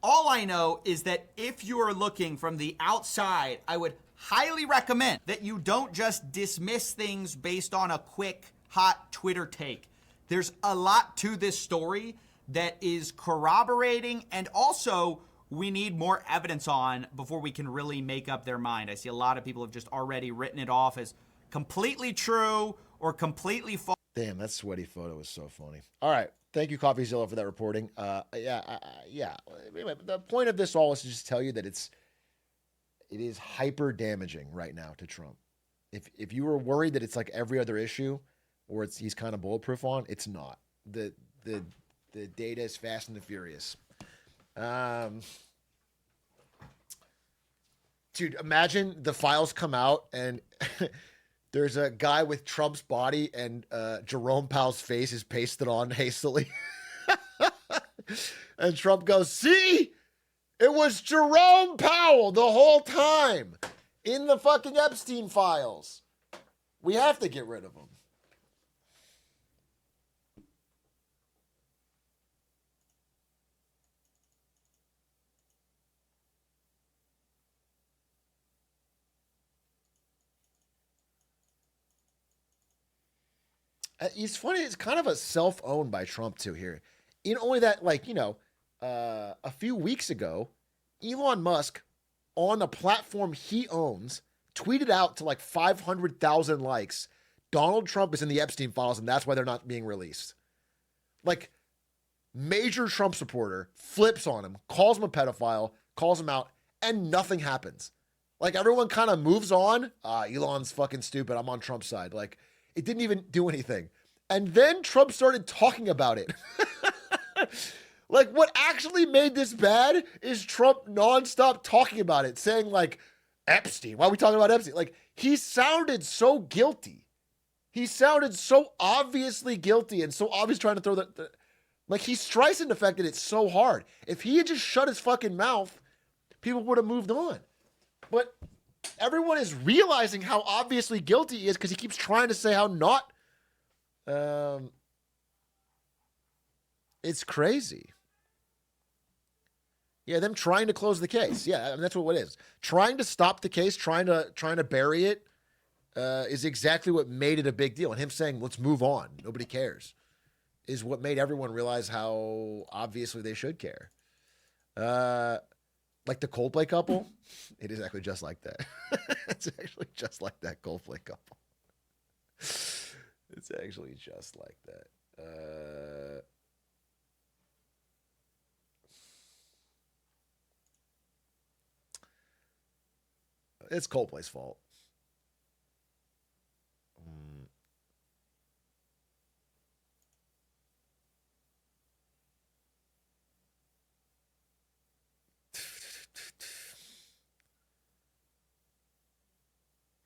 All I know is that if you are looking from the outside, I would highly recommend that you don't just dismiss things based on a quick, hot Twitter take. There's a lot to this story that is corroborating, and also we need more evidence on before we can really make up their mind. I see a lot of people have just already written it off as completely true or completely false. Damn, that sweaty photo was so funny. All right. Thank you, Coffeezilla, for that reporting. Yeah. anyway, the point of this all is to just tell you that it is hyper damaging right now to Trump. If you were worried that it's like every other issue, or he's kind of bulletproof on, it's not. The data is fast and the furious. Dude, imagine the files come out and there's a guy with Trump's body and Jerome Powell's face is pasted on hastily. And Trump goes, see, it was Jerome Powell the whole time in the fucking Epstein files. We have to get rid of him. It's funny. It's kind of a self-owned by Trump too here. In only that, like, a few weeks ago, Elon Musk on a platform he owns tweeted out to like 500,000 likes, Donald Trump is in the Epstein files and that's why they're not being released. Like, major Trump supporter flips on him, calls him a pedophile, calls him out, and nothing happens. Like, everyone kind of moves on. Elon's fucking stupid. I'm on Trump's side. Like, it didn't even do anything. And then Trump started talking about it. Like, what actually made this bad is Trump nonstop talking about it, saying, like, Epstein. Why are we talking about Epstein? Like, he sounded so guilty. He sounded so obviously guilty and so obviously trying to throw like, he's stressing the fact that it's so hard. If he had just shut his fucking mouth, people would have moved on. But everyone is realizing how obviously guilty he is because he keeps trying to say how not. It's crazy. Yeah, them trying to close the case. Yeah, I mean, that's what it is. Trying to stop the case, trying to bury it, is exactly what made it a big deal. And him saying, let's move on, nobody cares, is what made everyone realize how obviously they should care. Like the Coldplay couple, it is actually just like that. It's actually just like that Coldplay couple. It's actually just like that. It's Coldplay's fault.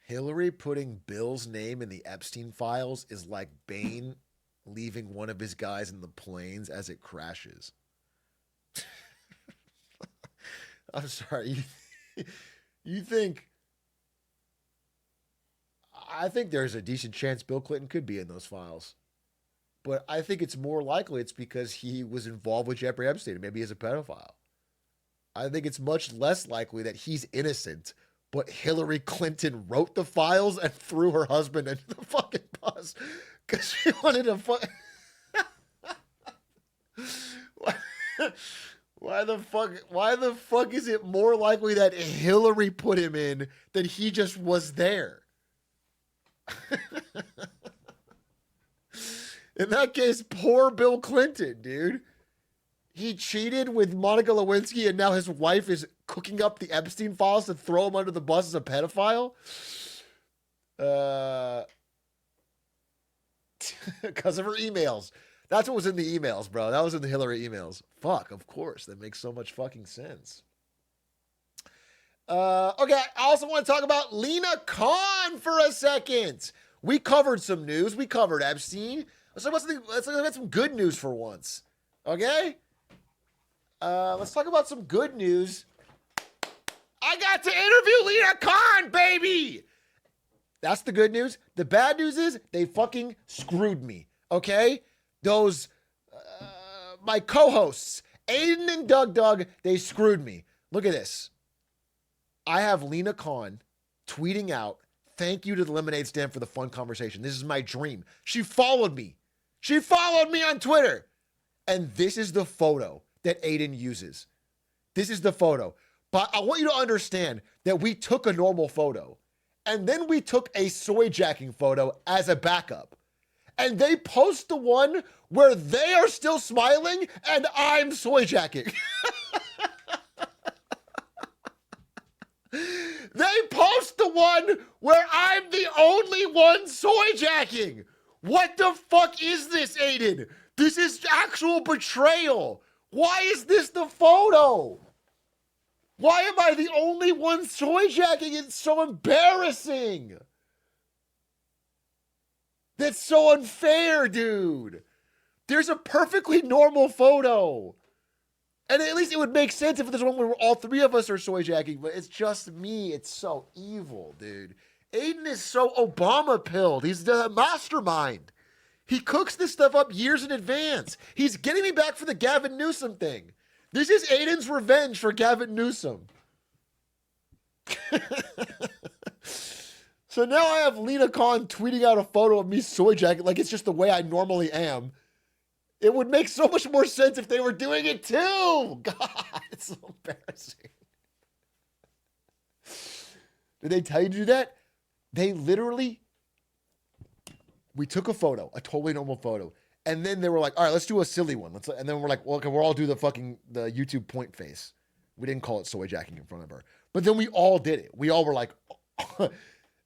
Hillary putting Bill's name in the Epstein files is like Bane leaving one of his guys in the planes as it crashes. I'm sorry. You think... I think there's a decent chance Bill Clinton could be in those files. But I think it's more likely it's because he was involved with Jeffrey Epstein and maybe he's a pedophile. I think it's much less likely that he's innocent, but Hillary Clinton wrote the files and threw her husband into the fucking bus because she wanted to fuck. Why the fuck is it more likely that Hillary put him in than he just was there? In that case, poor Bill Clinton, dude. He cheated with Monica Lewinsky and now his wife is cooking up the Epstein files to throw him under the bus as a pedophile. Because of her emails. That's what was in the emails, bro. That was in the Hillary emails. Fuck, of course. That makes so much fucking sense. Okay, I also want to talk about Lena Khan for a second. We covered some news. We covered Epstein. Let's talk about some good news for once. Okay? Let's talk about some good news. I got to interview Lena Khan, baby! That's the good news. The bad news is they fucking screwed me. Okay? Those, my co-hosts, Aiden and Doug, they screwed me. Look at this. I have Lena Khan tweeting out, thank you to the Lemonade Stand for the fun conversation. This is my dream. She followed me. She followed me on Twitter. And this is the photo that Aiden uses. This is the photo. But I want you to understand that we took a normal photo. And then we took a soy jacking photo as a backup. And they post the one where they are still smiling and I'm soy jacking. one where I'm the only one soy jacking. What the fuck is this, Aiden? This is actual betrayal. Why is this the photo? Why am I the only one soy jacking? It's so embarrassing. That's so unfair, dude. There's a perfectly normal photo. And at least it would make sense if there's one where all three of us are soy jacking, but it's just me. It's so evil, dude. Aiden is so Obama pilled. He's the mastermind. He cooks this stuff up years in advance. He's getting me back for the Gavin Newsom thing. This is Aiden's revenge for Gavin Newsom. So now I have Lena Khan tweeting out a photo of me soy jacking like it's just the way I normally am. It would make so much more sense if they were doing it too. God, it's so embarrassing. Did they tell you to do that? They literally, we took a photo, a totally normal photo. And then they were like, all right, let's do a silly one. And then we're like, well, okay, we'll all do the YouTube point face. We didn't call it soy jacking in front of her. But then we all did it. We all were like,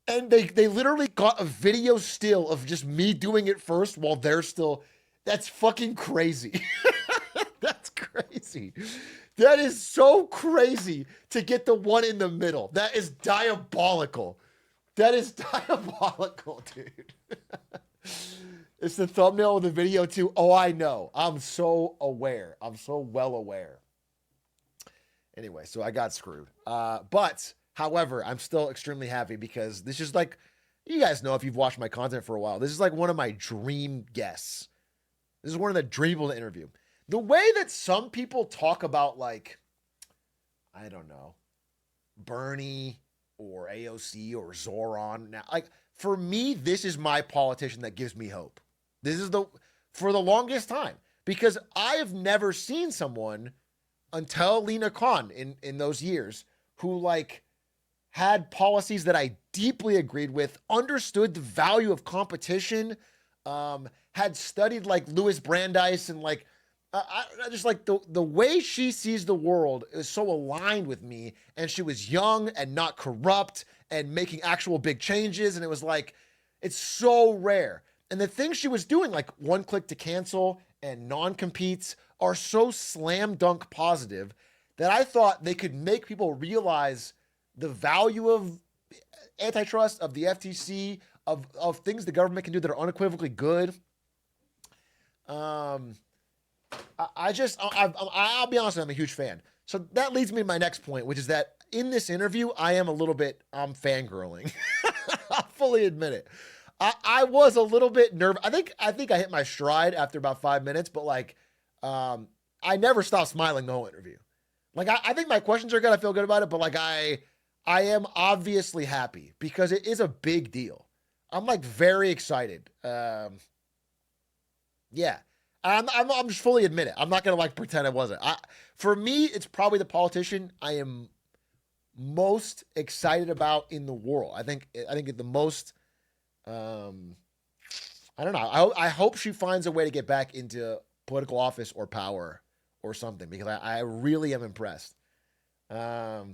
and they literally got a video still of just me doing it first while they're still, that's fucking crazy. That's crazy. That is so crazy to get the one in the middle. That is diabolical. That is diabolical, dude. It's the thumbnail of the video too. Oh, I know. I'm so aware. I'm so well aware. Anyway, so I got screwed. But, however, I'm still extremely happy because this is like, you guys know if you've watched my content for a while, this is like one of my dream guests. This is one of the dream people to interview. The way that some people talk about like, I don't know, Bernie or AOC or Zoran. Now, like for me, this is my politician that gives me hope. This is for the longest time, because I have never seen someone until Lena Khan in those years who like had policies that I deeply agreed with, understood the value of competition, had studied like Louis Brandeis and like, I just like the way she sees the world is so aligned with me. And she was young and not corrupt and making actual big changes. And it was like, it's so rare. And the things she was doing, like one click to cancel and non-competes, are so slam dunk positive that I thought they could make people realize the value of antitrust, of the FTC, of things the government can do that are unequivocally good. I'll be honest, I'm a huge fan. So that leads me to my next point, which is that in this interview, I'm fangirling. I'll fully admit it. I was a little bit nervous. I think I hit my stride after about 5 minutes, but like, I never stopped smiling the whole interview. Like, I think my questions are good. I feel good about it, but like, I am obviously happy because it is a big deal. I'm like very excited. Yeah. I'm just fully admit it. I'm not going to like pretend I wasn't. For me, it's probably the politician I am most excited about in the world. I think the most, I don't know. I hope she finds a way to get back into political office or power or something, because I really am impressed. Anyway,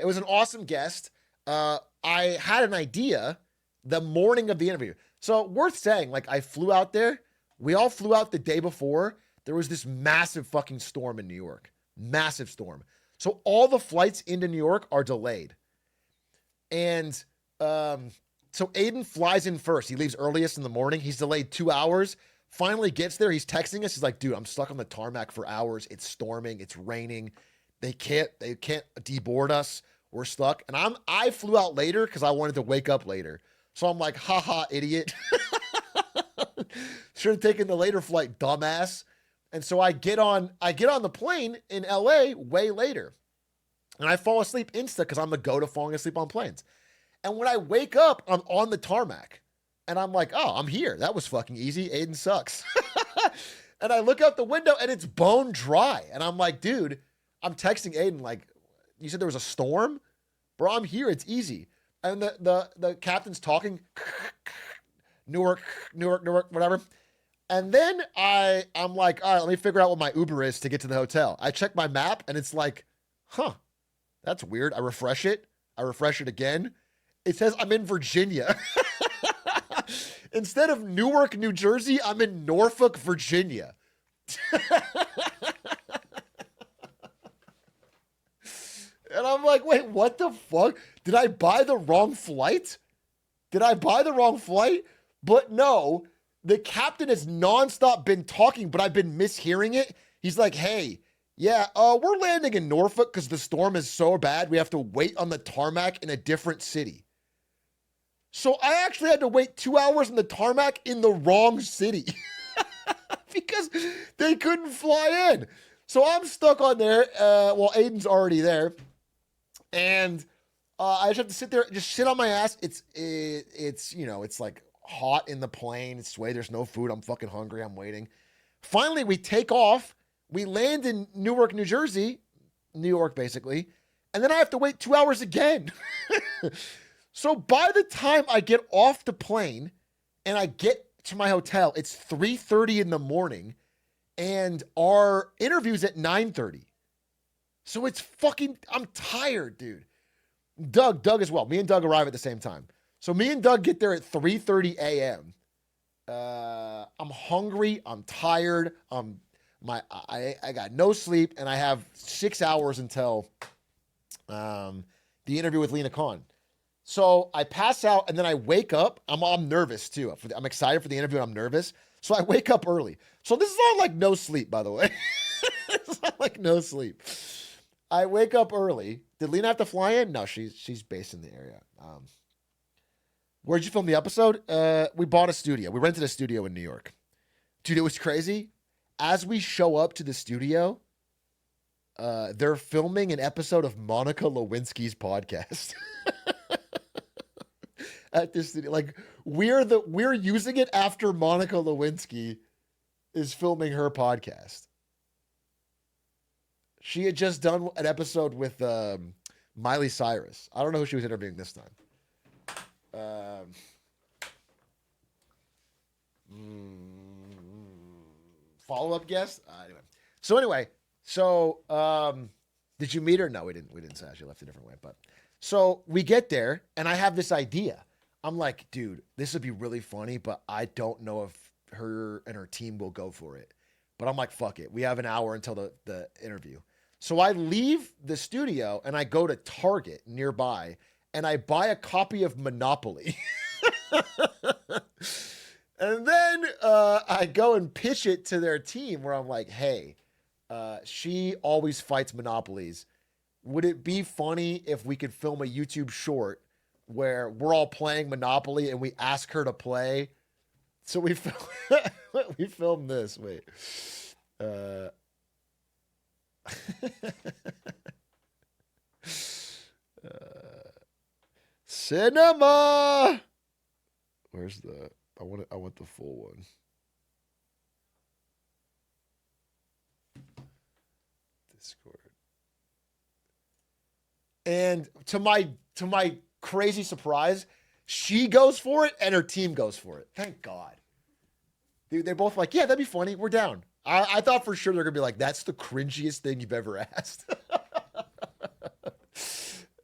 it was an awesome guest. I had an idea the morning of the interview. So worth saying, like I flew out there. We all flew out the day before. There was this massive fucking storm in New York. Massive storm. So all the flights into New York are delayed. And so Aiden flies in first. He leaves earliest in the morning. He's delayed 2 hours. Finally gets there. He's texting us. He's like, dude, I'm stuck on the tarmac for hours. It's storming. It's raining. They can't deboard us. We're stuck. And I flew out later because I wanted to wake up later. So I'm like, haha, idiot. Should have taken the later flight, dumbass. And so I get on the plane in LA way later. And I fall asleep insta because I'm the go-to falling asleep on planes. And when I wake up, I'm on the tarmac. And I'm like, oh, I'm here. That was fucking easy. Aiden sucks. And I look out the window and it's bone dry. And I'm like, dude, I'm texting Aiden like, you said there was a storm? Bro, I'm here. It's easy. And the captain's talking, Newark, whatever. And then I'm like, all right, let me figure out what my Uber is to get to the hotel. I check my map and it's like, huh, that's weird. I refresh it again. It says I'm in Virginia. Instead of Newark, New Jersey, I'm in Norfolk, Virginia. And I'm like, wait, what the fuck? Did I buy the wrong flight? But no, the captain has nonstop been talking, but I've been mishearing it. He's like, hey, yeah, we're landing in Norfolk because the storm is so bad we have to wait on the tarmac in a different city. So I actually had to wait 2 hours on the tarmac in the wrong city because they couldn't fly in. So I'm stuck on there. Well, Aiden's already there. And I just have to sit there, just sit on my ass. It's like hot in the plane. It's way there's no food. I'm fucking hungry. I'm waiting. Finally, we take off. We land in Newark, New Jersey, New York, basically. And then I have to wait 2 hours again. So by the time I get off the plane and I get to my hotel, it's 3:30 in the morning and our interview's at 9:30. So it's fucking, I'm tired, dude. Doug as well. Me and Doug arrive at the same time. So me and Doug get there at 3:30 a.m. I'm hungry. I'm tired. I got no sleep, and I have 6 hours until the interview with Lena Khan. So I pass out, and then I wake up. I'm nervous too. I'm excited for the interview, and I'm nervous. So I wake up early. So this is all like no sleep, by the way. It's not like no sleep. I wake up early. Did Lena have to fly in? No, she's based in the area. Where'd you film the episode? We bought a studio. We rented a studio in New York. Dude, it was crazy. As we show up to the studio, they're filming an episode of Monica Lewinsky's podcast. At this studio. Like, we're using it after Monica Lewinsky is filming her podcast. She had just done an episode with Miley Cyrus. I don't know who she was interviewing this time. Follow-up guest? Anyway. Did you meet her? No, we didn't say. She left a different way. But so we get there, and I have this idea. I'm like, dude, this would be really funny, but I don't know if her and her team will go for it. But I'm like, fuck it. We have an hour until the interview. So I leave the studio and I go to Target nearby and I buy a copy of Monopoly. And then I go and pitch it to their team where I'm like, hey, she always fights Monopolies. Would it be funny if we could film a YouTube short where we're all playing Monopoly and we ask her to play? So we filmed this. Wait. Cinema. Where's the? I want the full one. Discord. And to my crazy surprise, she goes for it and her team goes for it. Thank God. Dude, they're both like, yeah, that'd be funny. We're down. I thought for sure they're going to be like, that's the cringiest thing you've ever asked.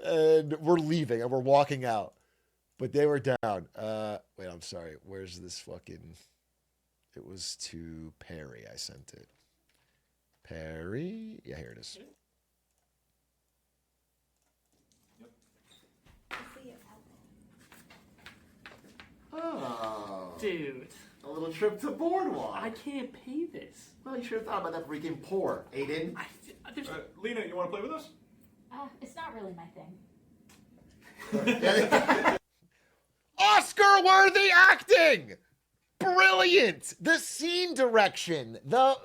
And we're leaving and we're walking out. But they were down. Wait, I'm sorry. Where's this fucking... It was to Perry. I sent it. Perry? Yeah, here it is. Oh. Dude. A little trip to Boardwalk. I can't pay this. Well, you should have thought about that freaking poor, Aiden. Lena, you want to play with us? It's not really my thing. Oscar-worthy acting! Brilliant! The scene direction, the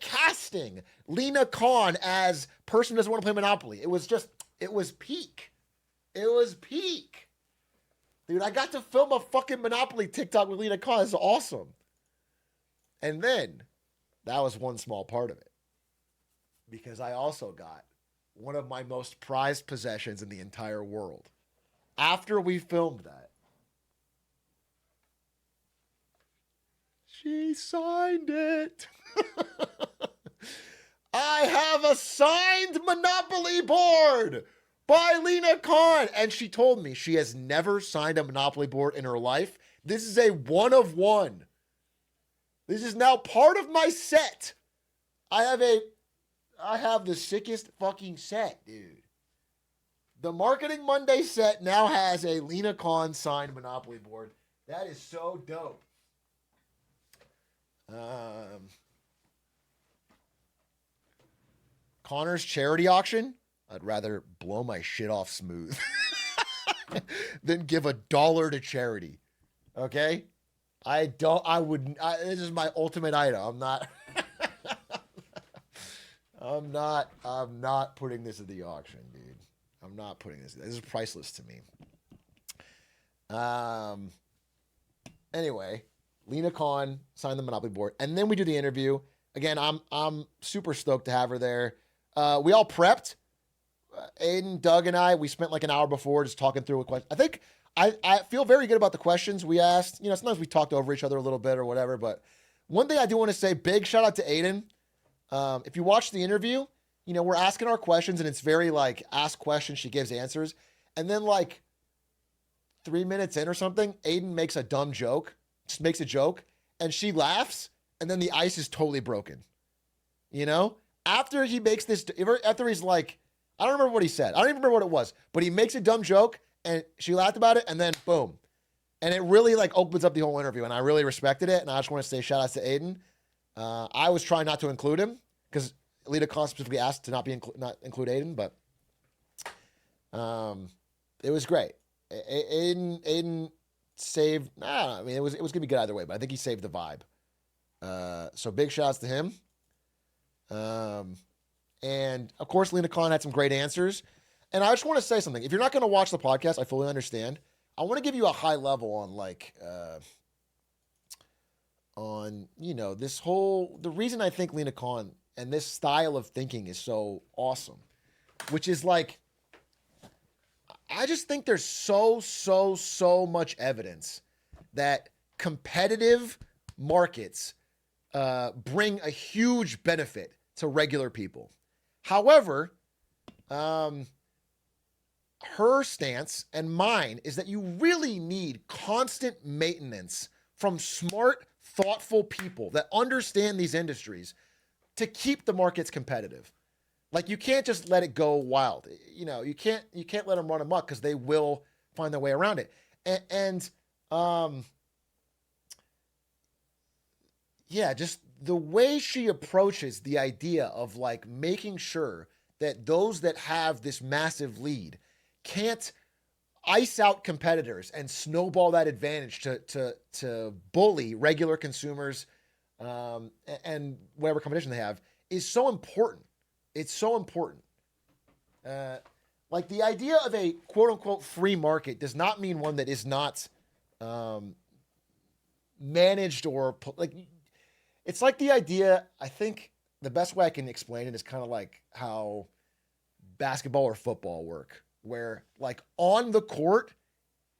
casting. Lena Khan as person who doesn't want to play Monopoly. It was peak. It was peak. Dude, I got to film a fucking Monopoly TikTok with Lena Khan. It's awesome. And then, that was one small part of it. Because I also got one of my most prized possessions in the entire world. After we filmed that, She signed it. I have a signed Monopoly board by Lena Khan. And she told me she has never signed a Monopoly board in her life. This is a 1 of 1. This is now part of my set. I have the sickest fucking set, dude. The Marketing Monday set now has a Lena Khan signed Monopoly board. That is so dope. Connor's charity auction. I'd rather blow my shit off smooth than give $1 to charity. Okay? This is my ultimate item. I'm not putting this at the auction, dude. I'm not putting this. This is priceless to me. Anyway, Lena Khan signed the Monopoly board, and then we do the interview. Again, I'm super stoked to have her there. We all prepped. Aiden, Doug, and I, we spent like an hour before just talking through a question. I think I feel very good about the questions we asked. You know, sometimes we talked over each other a little bit or whatever, but one thing I do want to say, big shout out to Aiden. If you watch the interview, you know, we're asking our questions and it's very like ask questions, she gives answers. And then like 3 minutes in or something, Aiden makes a dumb joke, just makes a joke, and she laughs, and then the ice is totally broken. You know? After he makes this, after he's like, I don't remember what he said. I don't even remember what it was, but he makes a dumb joke and she laughed about it and then boom. And it really like opens up the whole interview and I really respected it. And I just want to say shout outs to Aiden. I was trying not to include him because Lena Khan specifically asked to not include Aiden, but it was great. Aiden saved, I mean, it was going to be good either way, but I think he saved the vibe. So big shout outs to him. And of course, Lena Khan had some great answers. And I just want to say something. If you're not going to watch the podcast, I fully understand. I want to give you a high level on like, you know, the reason I think Lena Khan and this style of thinking is so awesome, which is like, I just think there's so much evidence that competitive markets bring a huge benefit to regular people. However, her stance and mine is that you really need constant maintenance from smart, thoughtful people that understand these industries to keep the markets competitive. Like you can't just let it go wild. You know, you can't let them run amok because they will find their way around it. Yeah, just the way she approaches the idea of like making sure that those that have this massive lead can't ice out competitors and snowball that advantage to bully regular consumers and whatever competition they have is so important. It's so important. Like the idea of a quote unquote free market does not mean one that is not managed or like, it's like the idea, I think the best way I can explain it is kind of like how basketball or football work, where like on the court,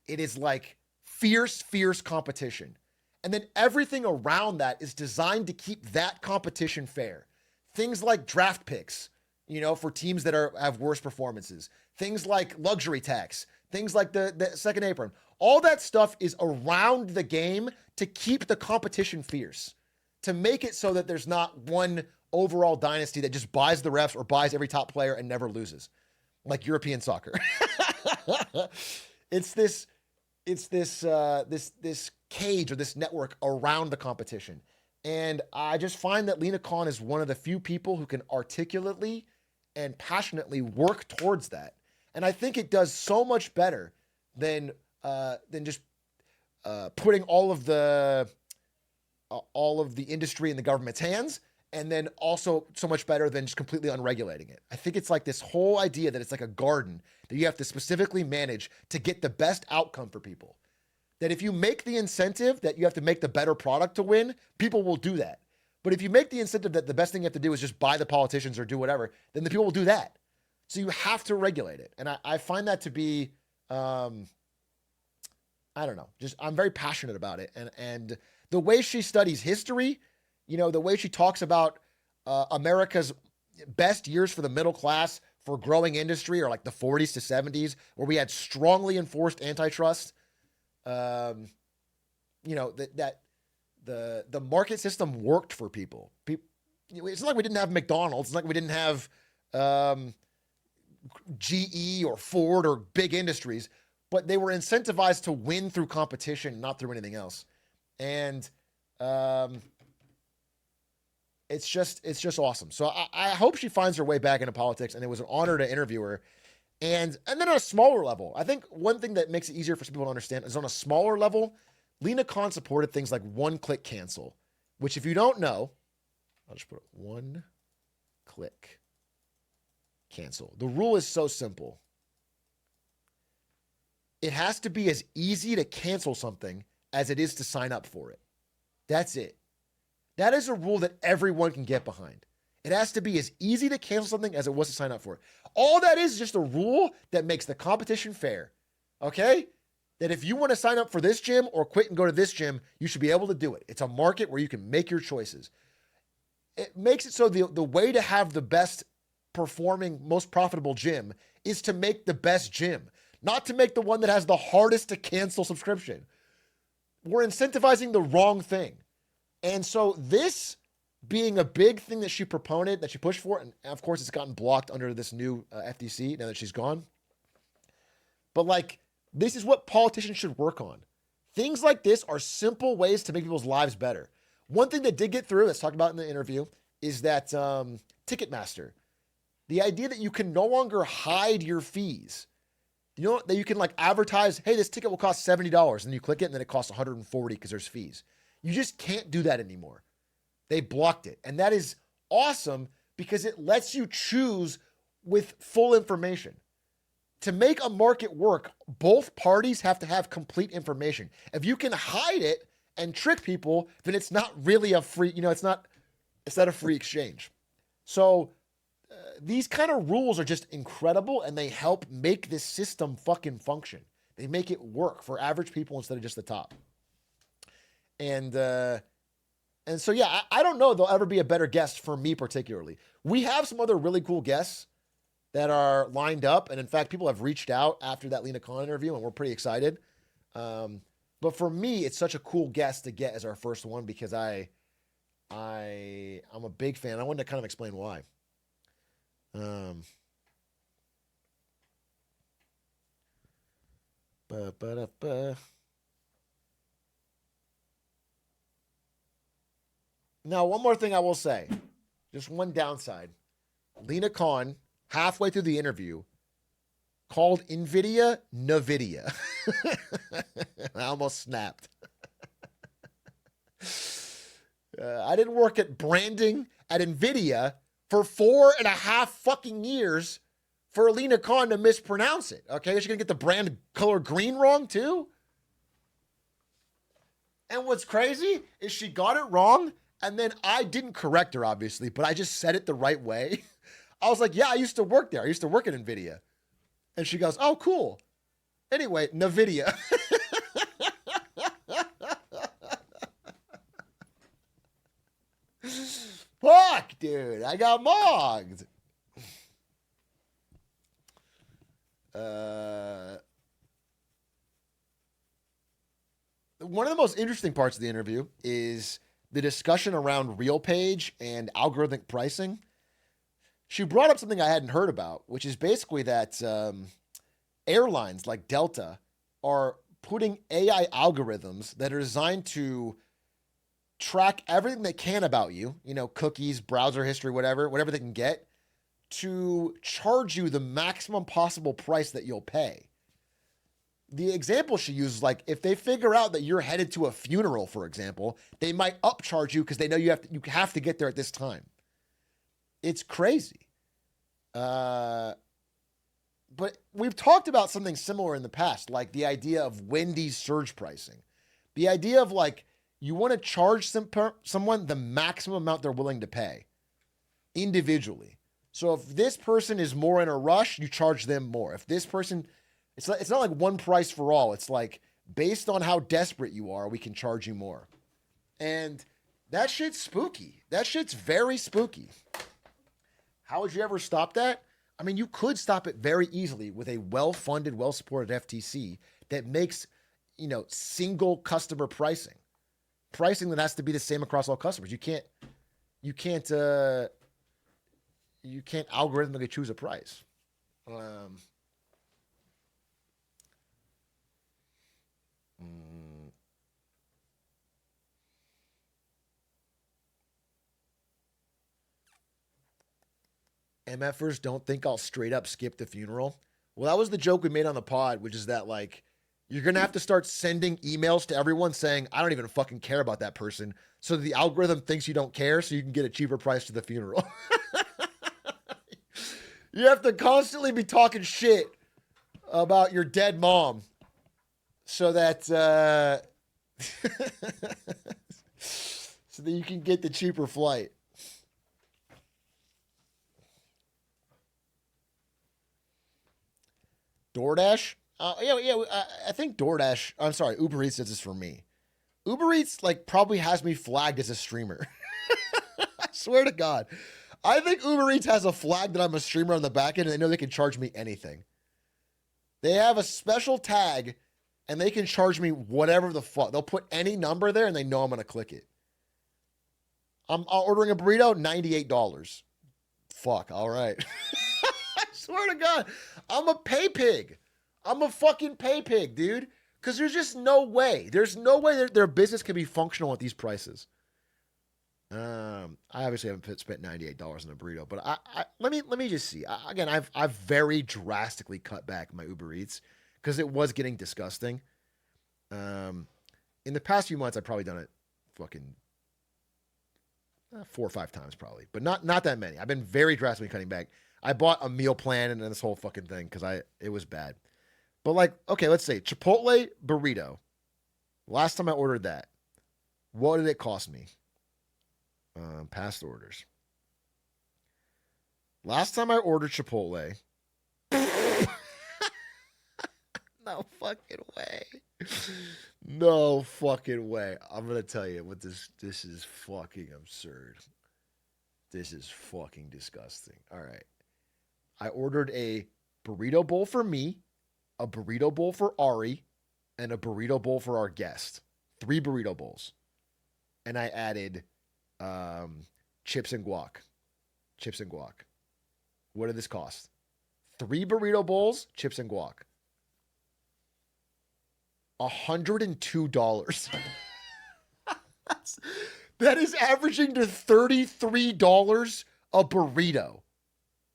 it is like fierce competition. And then everything around that is designed to keep that competition fair. Things like draft picks, you know, for teams that have worse performances. Things like luxury tax. Things like the second apron. All that stuff is around the game to keep the competition fierce. To make it so that there's not one overall dynasty that just buys the refs or buys every top player and never loses. Like European soccer. It's this cage or this network around the competition. And I just find that Lena Khan is one of the few people who can articulately and passionately work towards that. And I think it does so much better than just putting all of the industry in the government's hands, and then also so much better than just completely unregulating it. I think it's like this whole idea that it's like a garden that you have to specifically manage to get the best outcome for people. That if you make the incentive that you have to make the better product to win, people will do that. But if you make the incentive that the best thing you have to do is just buy the politicians or do whatever, then the people will do that. So you have to regulate it. And I find that to be, I don't know, just I'm very passionate about it. And The way she studies history, the way she talks about America's best years for the middle class for growing industry are like the 40s to 70s, where we had strongly enforced antitrust. That the market system worked for people. It's not like we didn't have McDonald's. It's not like we didn't have GE or Ford or big industries, but they were incentivized to win through competition, not through anything else. And it's just awesome. So I hope she finds her way back into politics, and it was an honor to interview her. And then on a smaller level, I think one thing that makes it easier for some people to understand is on a smaller level, Lena Khan supported things like one-click cancel, which if you don't know, I'll just put it one-click cancel. The rule is so simple. It has to be as easy to cancel something as it is to sign up for it. That's it. That is a rule that everyone can get behind. It has to be as easy to cancel something as it was to sign up for it. All that is just a rule that makes the competition fair. Okay? That if you want to sign up for this gym or quit and go to this gym, you should be able to do it. It's a market where you can make your choices. It makes it so the way to have the best performing, most profitable gym is to make the best gym, not to make the one that has the hardest to cancel subscription. We're incentivizing the wrong thing. And so this being a big thing that she proponed, that she pushed for, and of course it's gotten blocked under this new FTC now that she's gone. But like, this is what politicians should work on. Things like this are simple ways to make people's lives better. One thing that did get through, that's talked about in the interview, is that Ticketmaster. The idea that you can no longer hide your fees. You know, that you can like advertise, hey, this ticket will cost $70, and you click it and then it costs $140 because there's fees. You just can't do that anymore. They blocked it. And that is awesome because it lets you choose with full information. To make a market work, both parties have to have complete information. If you can hide it and trick people, then it's not really a free, it's not a free exchange. So these kind of rules are just incredible, and they help make this system fucking function. They make it work for average people instead of just the top. And so, yeah, I don't know if there'll ever be a better guest for me particularly. We have some other really cool guests that are lined up. And in fact, people have reached out after that Lena Khan interview, and we're pretty excited. But for me, it's such a cool guest to get as our first one because I'm a big fan. I wanted to kind of explain why. Now, one more thing I will say, just one downside. Lena Khan, halfway through the interview, called NVIDIA NVIDIA. I almost snapped. I didn't work at branding at NVIDIA for 4.5 fucking years for Lena Khan to mispronounce it. Okay, is she gonna get the brand color green wrong too? And what's crazy is she got it wrong, and then I didn't correct her, obviously, but I just said it the right way. I was like, yeah, I used to work there. I used to work at NVIDIA. And she goes, oh, cool. Anyway, NVIDIA. Fuck, dude. I got mogged. One of the most interesting parts of the interview is the discussion around RealPage and algorithmic pricing. She brought up something I hadn't heard about, which is basically that airlines like Delta are putting AI algorithms that are designed to track everything they can about you, cookies, browser history, whatever they can get, to charge you the maximum possible price that you'll pay. The example she uses, like if they figure out that you're headed to a funeral, for example, they might upcharge you because they know you have to get there at this time. It's crazy. But we've talked about something similar in the past, like the idea of Wendy's surge pricing. The idea of like, you want to charge someone the maximum amount they're willing to pay individually. So if this person is more in a rush, you charge them more. If this person, it's not like one price for all. It's like based on how desperate you are, we can charge you more. And that shit's spooky. That shit's very spooky. How would you ever stop that? I mean, you could stop it very easily with a well-funded, well-supported FTC that makes, single customer pricing. Pricing that has to be the same across all customers. You can't algorithmically choose a price. MFers don't think I'll straight up skip the funeral. Well, that was the joke we made on the pod, which is that you're going to have to start sending emails to everyone saying, I don't even fucking care about that person. So the algorithm thinks you don't care so you can get a cheaper price to the funeral. You have to constantly be talking shit about your dead mom so that so that you can get the cheaper flight. DoorDash? I think DoorDash, I'm sorry, Uber Eats does this for me. Uber Eats probably has me flagged as a streamer. I swear to God. I think Uber Eats has a flag that I'm a streamer on the back end and they know they can charge me anything. They have a special tag and they can charge me whatever the fuck. They'll put any number there and they know I'm going to click it. I'm ordering a burrito, $98. Fuck, all right. I swear to God, I'm a pay pig. I'm a fucking pay pig, dude. Because there's just no way. There's no way that their business can be functional at these prices. I obviously haven't spent $98 on a burrito, but let me just see. Again, I've very drastically cut back my Uber Eats because it was getting disgusting. In the past few months, I've probably done it fucking 4 or 5 times probably, but not that many. I've been very drastically cutting back. I bought a meal plan and this whole fucking thing because it was bad. But okay, let's say Chipotle burrito. Last time I ordered that, what did it cost me? Past orders. Last time I ordered Chipotle. No fucking way. No fucking way. I'm going to tell you what this is fucking absurd. This is fucking disgusting. All right. I ordered a burrito bowl for me, a burrito bowl for Ari, and a burrito bowl for our guest. 3 burrito bowls. And I added chips and guac. Chips and guac. What did this cost? 3 burrito bowls, chips and guac. $102. That is averaging to $33 a burrito.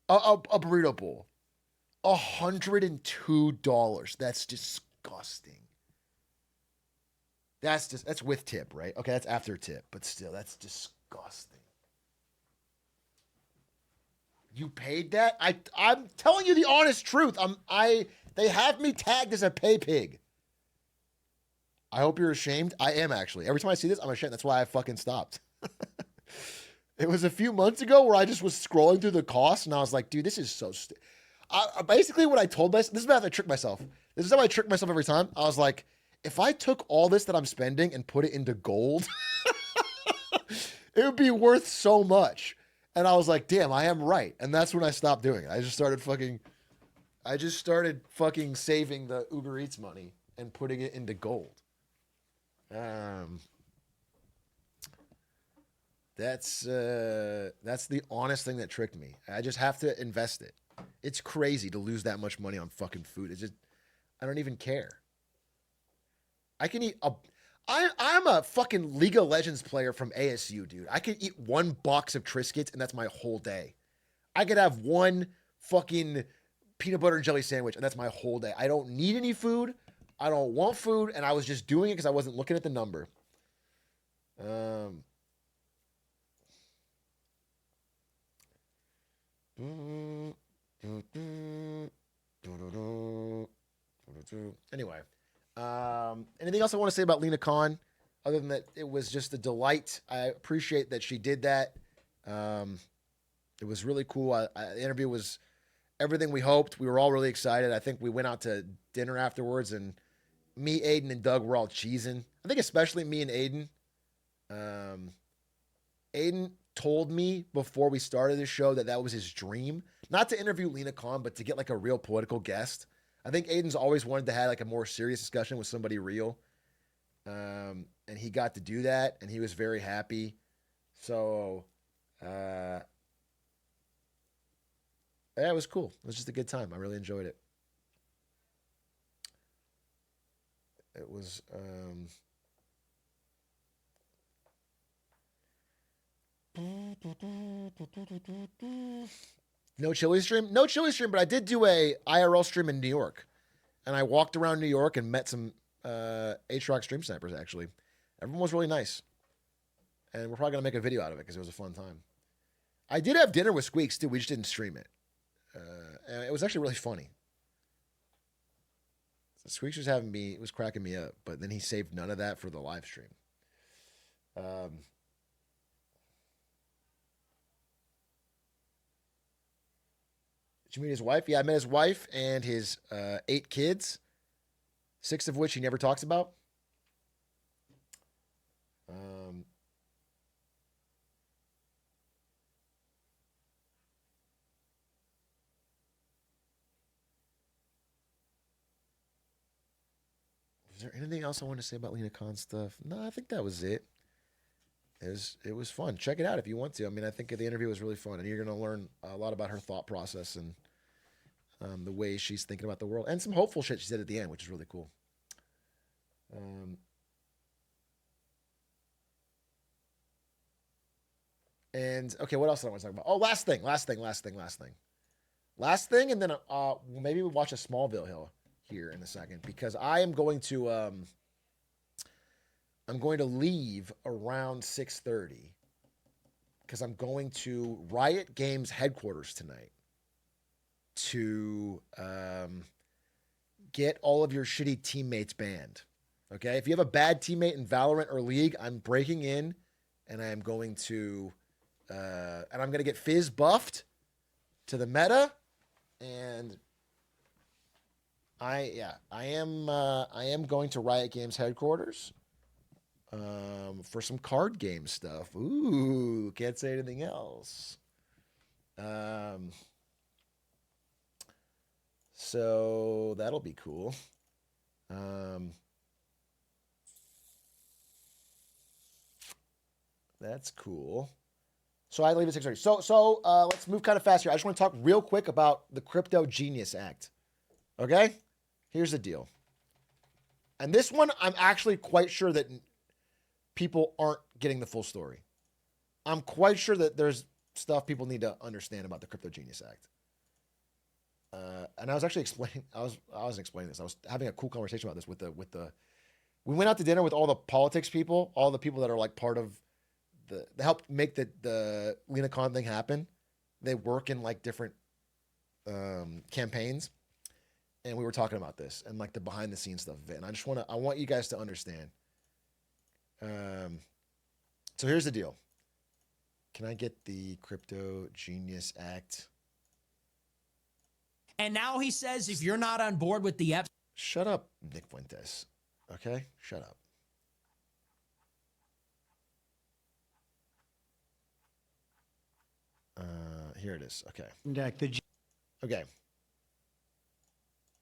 A burrito bowl. $102. That's disgusting. That's with tip, right? Okay, that's after tip, but still, that's disgusting. You paid that? I'm telling you the honest truth. They have me tagged as a pay pig. I hope you're ashamed. I am actually. Every time I see this, I'm ashamed. That's why I fucking stopped. It was a few months ago where I just was scrolling through the costs and I was like, dude, this is so basically what I told myself, this is how I trick myself. This is how I trick myself every time. I was like, if I took all this that I'm spending and put it into gold, it would be worth so much. And I was like, damn, I am right. And that's when I stopped doing it. I just started fucking saving the Uber Eats money and putting it into gold. That's the honest thing that tricked me. I just have to invest it. It's crazy to lose that much money on fucking food. It's just, I don't even care. I can eat I'm a fucking League of Legends player from ASU, dude. I could eat 1 box of Triscuits and that's my whole day. I could have 1 fucking peanut butter and jelly sandwich and that's my whole day. I don't need any food. I don't want food. And I was just doing it because I wasn't looking at the number. Anyway. Anything else I want to say about Lena Khan other than that it was just a delight. I appreciate that she did that. It was really cool. The interview was everything we hoped. We were all really excited. I think we went out to dinner afterwards and me, Aiden, and Doug were all cheesing. I think especially me and Aiden. Aiden told me before we started the show that was his dream, not to interview Lena Khan, but to get like a real political guest. I think Aiden's always wanted to have like a more serious discussion with somebody real. And he got to do that, and he was very happy. So, yeah, it was cool. It was just a good time. I really enjoyed it. It was, no chili stream? No chili stream, but I did do a IRL stream in New York. And I walked around New York and met some Atrioc stream snipers, actually. Everyone was really nice. And we're probably going to make a video out of it because it was a fun time. I did have dinner with Squeaks, too. We just didn't stream it. And it was actually really funny. So Squeaks was cracking me up, but then he saved none of that for the live stream. Did you meet his wife? Yeah, I met his wife and his 8 kids, 6 of which he never talks about. Is there anything else I want to say about Lena Khan stuff? No, I think that was it. It was fun. Check it out if you want to. I mean, I think the interview was really fun, and you're going to learn a lot about her thought process and the way she's thinking about the world, and some hopeful shit she said at the end, which is really cool. And okay, what else did I want to talk about? Oh, last thing, and then maybe we'll watch a Smallville Hill here in a second, because I am going to leave around 6:30 because I'm going to Riot Games headquarters tonight to get all of your shitty teammates banned. Okay, if you have a bad teammate in Valorant or League, I'm breaking in, and I am going to get Fizz buffed to the meta, and I am going to Riot Games headquarters for some card game stuff. Ooh, can't say anything else. So that'll be cool. That's cool. So I leave at 6:30. So let's move kind of fast here. I just want to talk real quick about the Crypto Genius Act. Okay? Here's the deal. And this one, I'm actually quite sure that people aren't getting the full story. I'm quite sure that there's stuff people need to understand about the Crypto Genius Act. And I was actually explaining. I wasn't explaining this. I was having a cool conversation about this with the. We went out to dinner with all the politics people, all the people that are like part of they helped make the Lena Khan thing happen. They work in like different campaigns, and we were talking about this and like the behind the scenes stuff of it. And I want you guys to understand. So here's the deal. Can I get the Crypto Genius Act? And now he says if you're not on board with the Epstein... Shut up, Nick Fuentes. Okay? Shut up. Here it is. Okay. Okay.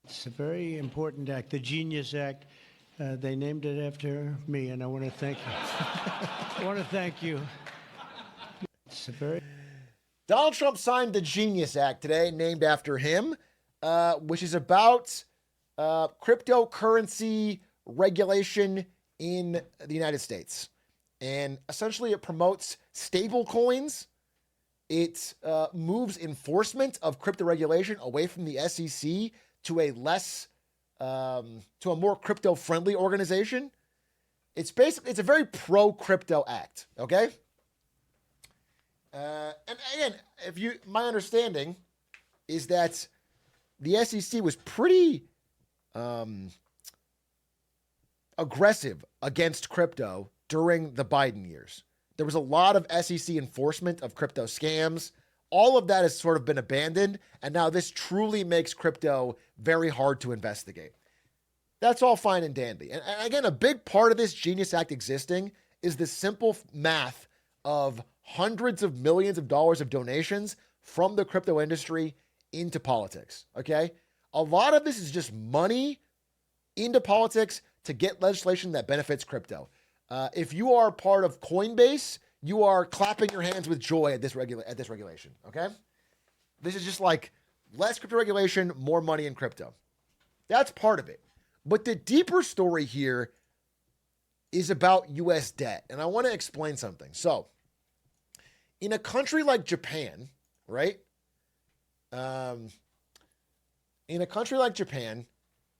It's a very important act, the Genius Act. They named it after me, and I want to thank you. It's a very... Donald Trump signed the Genius Act today, named after him, which is about cryptocurrency regulation in the United States. And essentially it promotes stable coins. It moves enforcement of crypto regulation away from the SEC to a more crypto-friendly organization. It's a very pro-crypto act, okay? And again, my understanding is that the SEC was pretty aggressive against crypto during the Biden years. There was a lot of SEC enforcement of crypto scams. All of that has sort of been abandoned, and now this truly makes crypto very hard to investigate. That's all fine and dandy. And again, a big part of this Genius Act existing is the simple math of hundreds of millions of dollars of donations from the crypto industry into politics, okay? A lot of this is just money into politics to get legislation that benefits crypto. If you are part of Coinbase, you are clapping your hands with joy at this regulation, okay? This is just like less crypto regulation, more money in crypto. That's part of it. But the deeper story here is about U.S. debt. And I want to explain something. So, in a country like Japan, right? In a country like Japan,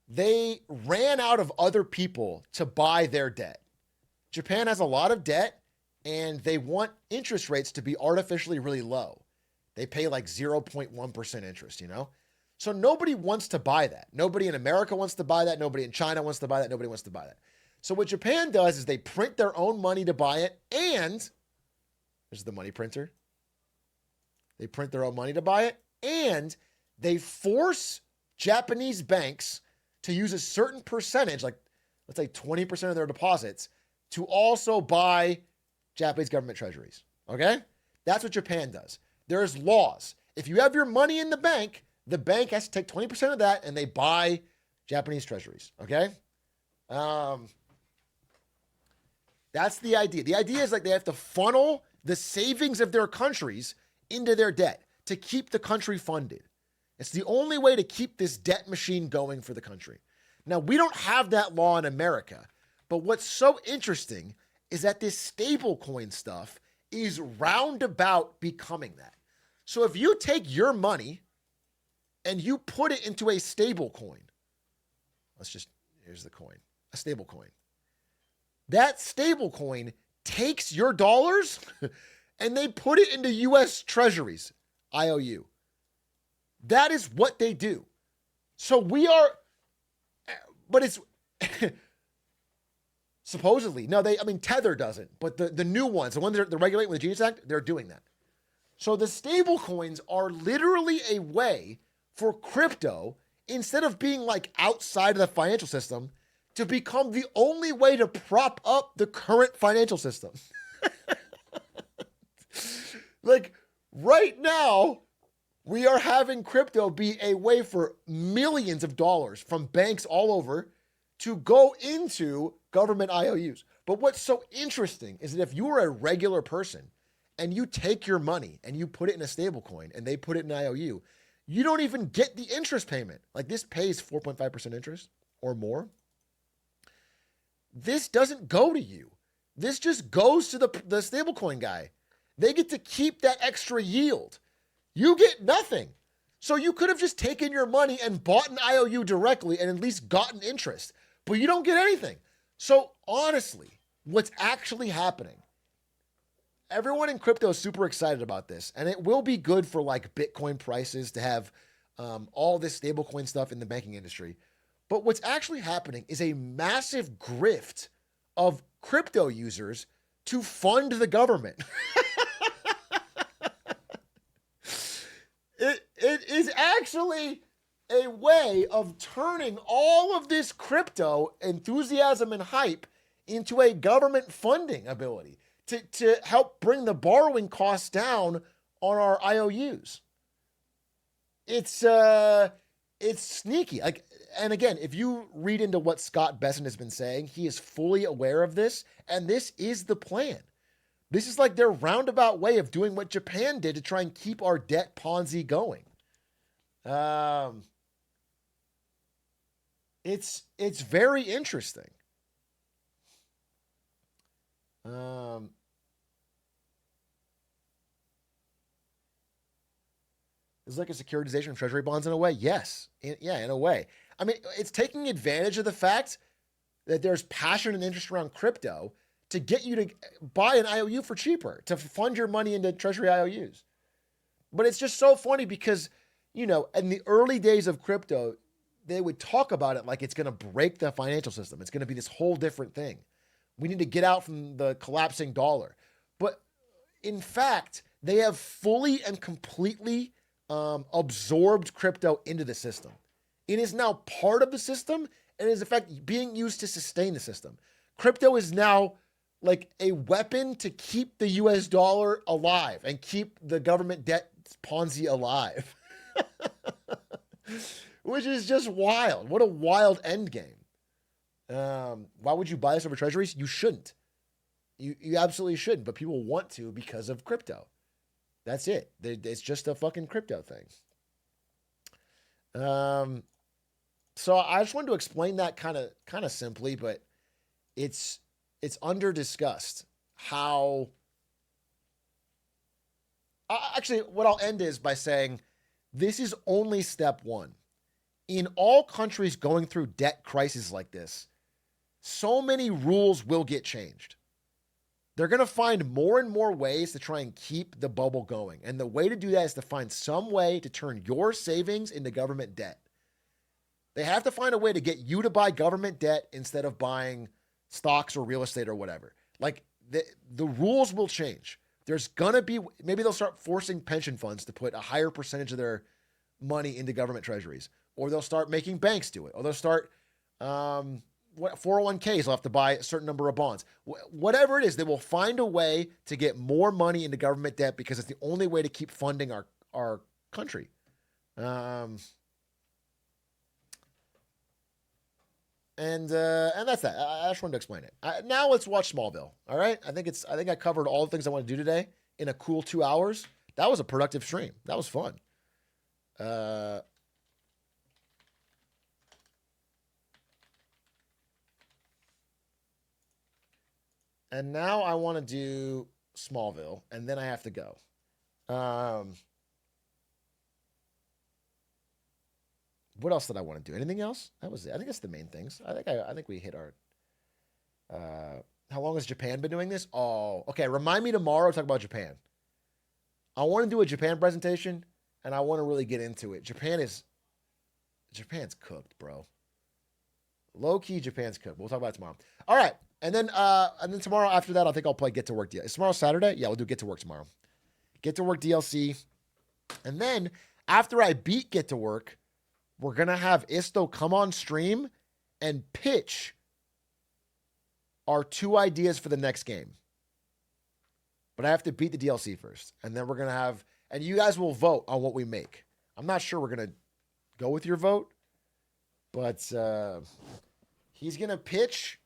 they ran out of other people to buy their debt. Japan has a lot of debt, and they want interest rates to be artificially really low. They pay like 0.1% interest, you know? So nobody wants to buy that. Nobody in America wants to buy that. Nobody in China wants to buy that. Nobody wants to buy that. So what Japan does is they print their own money to buy it, and this is the money printer. They print their own money to buy it, and they force Japanese banks to use a certain percentage, like let's say 20% of their deposits, to also buy Japanese government treasuries. Okay? That's what Japan does. There's laws. If you have your money in the bank has to take 20% of that and they buy Japanese treasuries. Okay? That's the idea. The idea is like they have to funnel the savings of their countries into their debt to keep the country funded. It's the only way to keep this debt machine going for the country. Now, we don't have that law in America, but what's so interesting is that this stablecoin stuff is roundabout becoming that. So if you take your money and you put it into a stable coin, here's the coin, a stable coin. That stable coin takes your dollars and they put it into U.S. treasuries, IOU. That is what they do. So but it's supposedly, Tether doesn't, but the new ones, the ones they're regulating with the Genius Act, they're doing that. So the stable coins are literally a way for crypto, instead of being like outside of the financial system, to become the only way to prop up the current financial system. Like right now, we are having crypto be a way for millions of dollars from banks all over to go into government IOUs. But what's so interesting is that if you are a regular person and you take your money and you put it in a stable coin and they put it in an IOU, you don't even get the interest payment. Like this pays 4.5% interest or more. This doesn't go to you. This just goes to the stablecoin guy. They get to keep that extra yield. You get nothing. So you could have just taken your money and bought an IOU directly and at least gotten interest, but you don't get anything. So honestly, what's actually happening, everyone in crypto is super excited about this, and it will be good for like Bitcoin prices to have all this stablecoin stuff in the banking industry. But what's actually happening is a massive grift of crypto users to fund the government. It is actually a way of turning all of this crypto enthusiasm and hype into a government funding ability to help bring the borrowing costs down on our IOUs. It's sneaky. And again, if you read into what Scott Besson has been saying, he is fully aware of this, and this is the plan. This is like their roundabout way of doing what Japan did to try and keep our debt Ponzi going. It's very interesting. It's like a securitization of treasury bonds in a way. Yes. In a way. I mean, it's taking advantage of the fact that there's passion and interest around crypto to get you to buy an IOU for cheaper, to fund your money into treasury IOUs. But it's just so funny because, in the early days of crypto, they would talk about it like it's going to break the financial system. It's going to be this whole different thing. We need to get out from the collapsing dollar. But in fact, they have fully and completely absorbed crypto into the system. It is now part of the system and is in fact being used to sustain the system. Crypto is now like a weapon to keep the US dollar alive and keep the government debt Ponzi alive. Which is just wild. What a wild end game. Why would you buy this over treasuries? You shouldn't. You absolutely shouldn't, but people want to because of crypto. That's it. It's just a fucking crypto thing. So I just wanted to explain that kind of simply, but it's under discussed how. Actually, what I'll end is by saying this is only step one. In all countries going through debt crises like this, so many rules will get changed. They're going to find more and more ways to try and keep the bubble going. And the way to do that is to find some way to turn your savings into government debt. They have to find a way to get you to buy government debt instead of buying stocks or real estate or whatever. Like the rules will change. There's going to be, maybe they'll start forcing pension funds to put a higher percentage of their money into government treasuries, or they'll start making banks do it, or they'll start, 401ks will have to buy a certain number of bonds. Whatever it is, they will find a way to get more money into government debt because it's the only way to keep funding our country. And that's that. I just wanted to explain it. Now let's watch Smallville. All right. I think I covered all the things I want to do today in a cool 2 hours. That was a productive stream. That was fun. And now I want to do Smallville, and then I have to go. What else did I want to do? Anything else? That was it. I think that's the main things. I think we hit our. How long has Japan been doing this? Oh, okay. Remind me tomorrow to talk about Japan. I want to do a Japan presentation, and I want to really get into it. Japan's cooked, bro. Low key, Japan's cooked. We'll talk about it tomorrow. All right. And then tomorrow after that, I think I'll play Get to Work DLC. Is tomorrow Saturday? Yeah, we'll do Get to Work tomorrow. Get to Work DLC. And then after I beat Get to Work, we're going to have Isto come on stream and pitch our 2 ideas for the next game. But I have to beat the DLC first. And then we're going to have, and you guys will vote on what we make. I'm not sure we're going to go with your vote, but he's going to pitch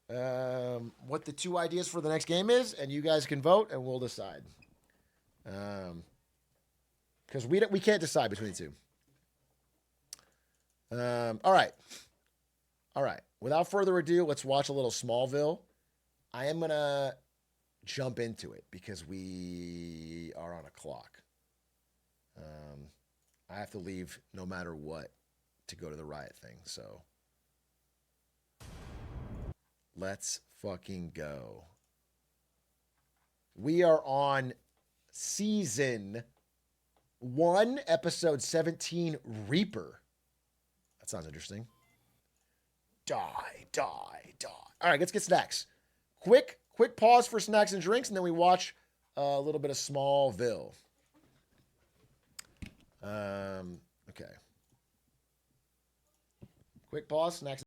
what the 2 ideas for the next game is, and you guys can vote, and we'll decide. Because we can't decide between the 2. All right. Without further ado, let's watch a little Smallville. I am gonna jump into it because we are on a clock. I have to leave no matter what to go to the riot thing, so. Let's fucking go. We are on season 1, episode 17, Reaper. That sounds interesting. Die. All right, let's get snacks. Quick pause for snacks and drinks, and then we watch a little bit of Smallville. Okay. Quick pause, snacks.